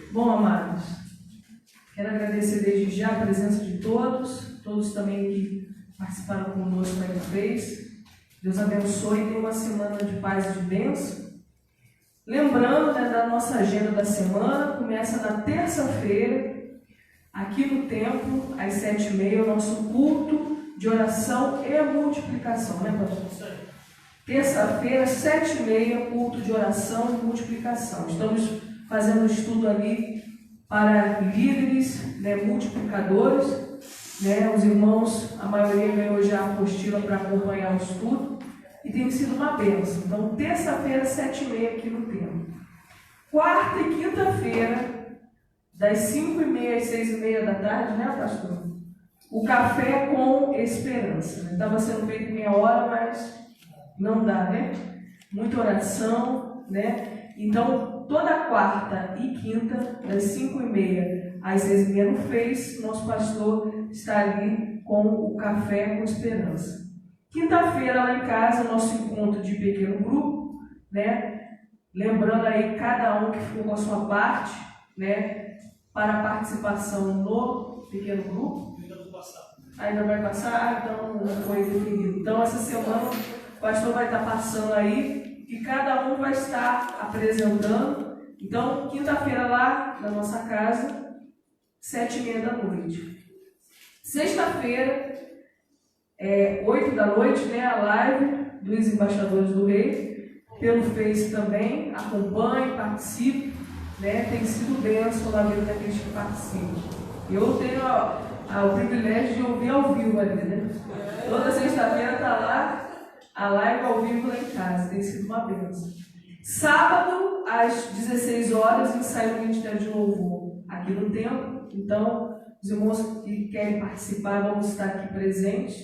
Bom, amados, quero agradecer desde já a presença de todos também que participaram conosco aí no Face. Deus abençoe e tenha uma semana de paz e de bênção. Lembrando, né, da nossa agenda da semana, começa na terça-feira, aqui no templo, às 7h30, o nosso culto de oração e multiplicação, né, pastor? Terça-feira, 7h30, culto de oração e multiplicação. Estamos fazendo estudo ali para líderes, né, multiplicadores, né, os irmãos, a maioria ganhou já a apostila para acompanhar o estudo e tem sido uma bênção. Então, terça-feira, 7h30 aqui no templo. Quarta e quinta-feira, das 5h30 às 6h30 da tarde, né, pastor? O café com esperança. Estava sendo feito em meia hora, mas não dá, né? Muita oração, né? Então, toda quarta e quinta, das 5h30 às 6h30 no Face, nosso pastor está ali com o café com esperança. Quinta-feira, lá em casa, nosso encontro de pequeno grupo, né? Lembrando aí cada um que ficou com a sua parte, né? Para a participação no pequeno grupo. Ainda vai passar? Então não foi definido. Então, essa semana o pastor vai estar passando aí e cada um vai estar apresentando. Então, quinta-feira lá na nossa casa, 7h30 da noite. Sexta-feira, 8 da noite, né, a live dos Embaixadores do Rei. Pelo Face também, acompanhe, participe, né, tem sido bênção na vida daqueles que participam. Eu tenho o privilégio de ouvir ao vivo ali, né? Toda sexta-feira está lá, a live ao vivo lá em casa, tem sido uma bênção. Sábado, às 16 horas, ensaio do Ministério de Louvor aqui no templo. Então, os irmãos que querem participar, vamos estar aqui presentes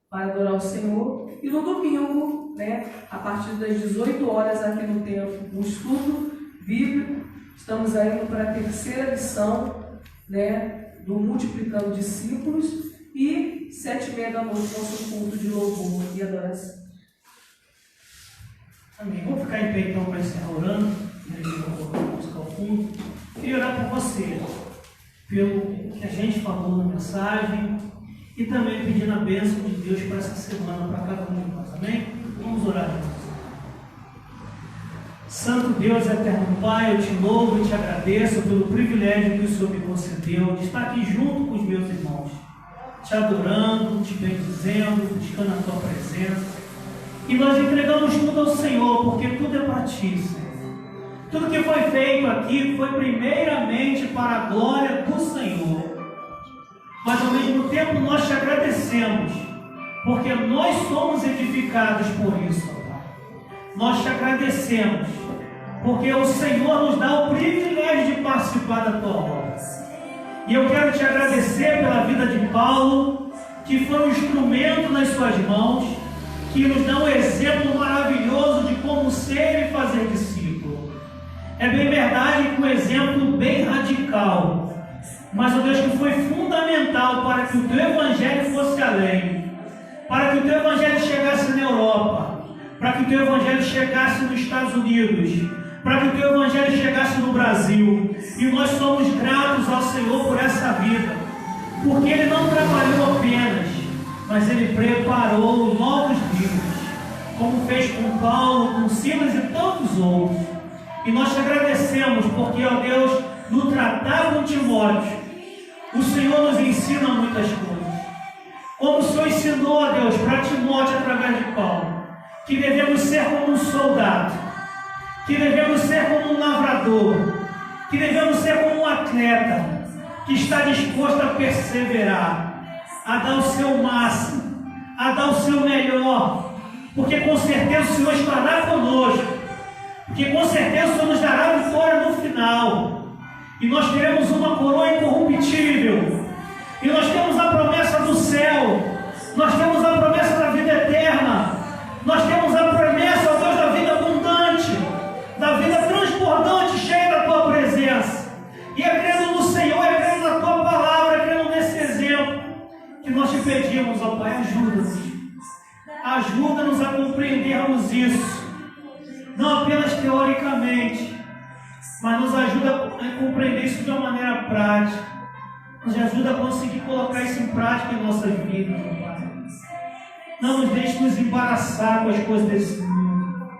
para adorar o Senhor. E no domingo, né, a partir das 18 horas aqui no templo, um estudo bíblico. Estamos aí indo para a terceira lição, né, do Multiplicando Discípulos, e 7h30 da noite, nosso culto de louvor e adoração. Amém. Vamos ficar em pé então para encerrar orando, né? Eu vou buscar o fundo. Queria orar por você, pelo que a gente falou na mensagem, e também pedindo a bênção de Deus para essa semana, para cada um de nós. Amém? Vamos orar, irmãos. Santo Deus, eterno Pai, eu te louvo e te agradeço pelo privilégio que o Senhor me concedeu de estar aqui junto com os meus irmãos, te adorando, te bendizendo, buscando a tua presença. E nós entregamos tudo ao Senhor, porque tudo é para ti, Senhor. Tudo que foi feito aqui foi primeiramente para a glória do Senhor. Mas ao mesmo tempo nós te agradecemos, porque nós somos edificados por isso, Pai. Nós te agradecemos, porque o Senhor nos dá o privilégio de participar da tua obra. E eu quero te agradecer pela vida de Paulo, que foi um instrumento nas suas mãos, que nos dá um exemplo maravilhoso de como ser e fazer discípulo. É bem verdade que um exemplo bem radical, mas ó Deus, que foi fundamental para que o teu evangelho fosse além, para que o teu evangelho chegasse na Europa, para que o teu evangelho chegasse nos Estados Unidos, para que o teu evangelho chegasse no Brasil. E nós somos gratos ao Senhor por essa vida, porque Ele não trabalhou apenas, mas Ele preparou novos livros, como fez com Paulo, com Silas e tantos outros. E nós te agradecemos, porque, ó Deus, no tratar com Timóteo, o Senhor nos ensina muitas coisas. Como o Senhor ensinou, ó Deus, para Timóteo através de Paulo, que devemos ser como um soldado, que devemos ser como um lavrador, que devemos ser como um atleta, que está disposto a perseverar, a dar o seu máximo, a dar o seu melhor, porque com certeza o Senhor estará conosco, porque com certeza o Senhor nos dará vitória no final, e nós teremos uma coroa incorruptível, e nós temos a promessa do céu, nós temos a promessa da vida eterna, nós temos a promessa, ó Deus, da vida abundante, da vida transbordante, cheia da Tua presença. E é crendo no Senhor, é crendo na Tua palavra, é crendo nesse exemplo, que nós te pedimos, ó Pai, ajuda-nos. Ajuda-nos a compreendermos isso, não apenas teoricamente, mas nos ajuda a compreender isso de uma maneira prática, nos ajuda a conseguir colocar isso em prática em nossas vidas, ó Pai. Não nos deixe nos embaraçar com as coisas desse mundo.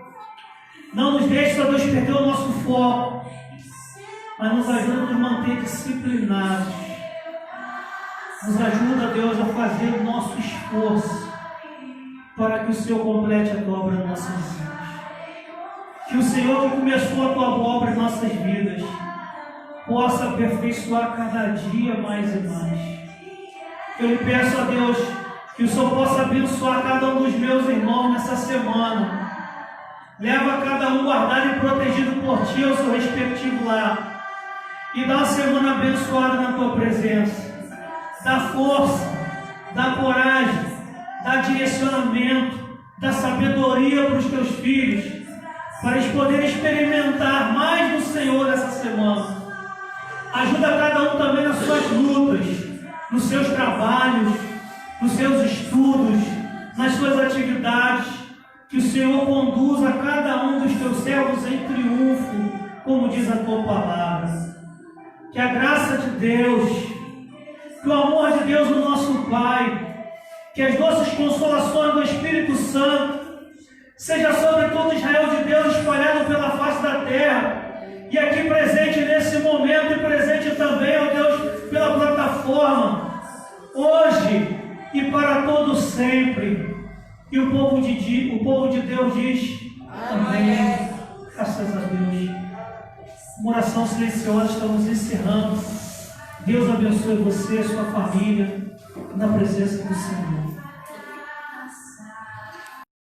Não nos deixe, ó Deus, perder o nosso foco, mas nos ajuda a nos manter disciplinados. Nos ajuda, Deus, a fazer o nosso esforço para que o Senhor complete a Tua obra em nossas vidas. Que o Senhor que começou a Tua obra em nossas vidas possa aperfeiçoar cada dia mais e mais. Eu lhe peço a Deus que o Senhor possa abençoar cada um dos meus irmãos nessa semana. Leva cada um guardado e protegido por Ti ao seu respectivo lar. E dá uma semana abençoada na Tua presença. Dá força, dá coragem, dá direcionamento, dá sabedoria para os Teus filhos, para eles poderem experimentar mais do Senhor nessa semana. Ajuda cada um também nas suas lutas, nos seus trabalhos, nos seus estudos, nas suas atividades, que o Senhor conduza cada um dos Teus servos em triunfo, como diz a Tua palavra. Que a graça de Deus, que o amor de Deus, o nosso Pai, que as doces consolações do Espírito Santo seja sobre todo Israel de Deus espalhado pela face da terra, e aqui presente nesse momento e presente também, ó Deus, pela plataforma, hoje e para todo sempre. E o povo de Deus diz amém. Graças a Deus. Uma oração silenciosa, estamos encerrando. Deus abençoe você, sua família, na presença do Senhor.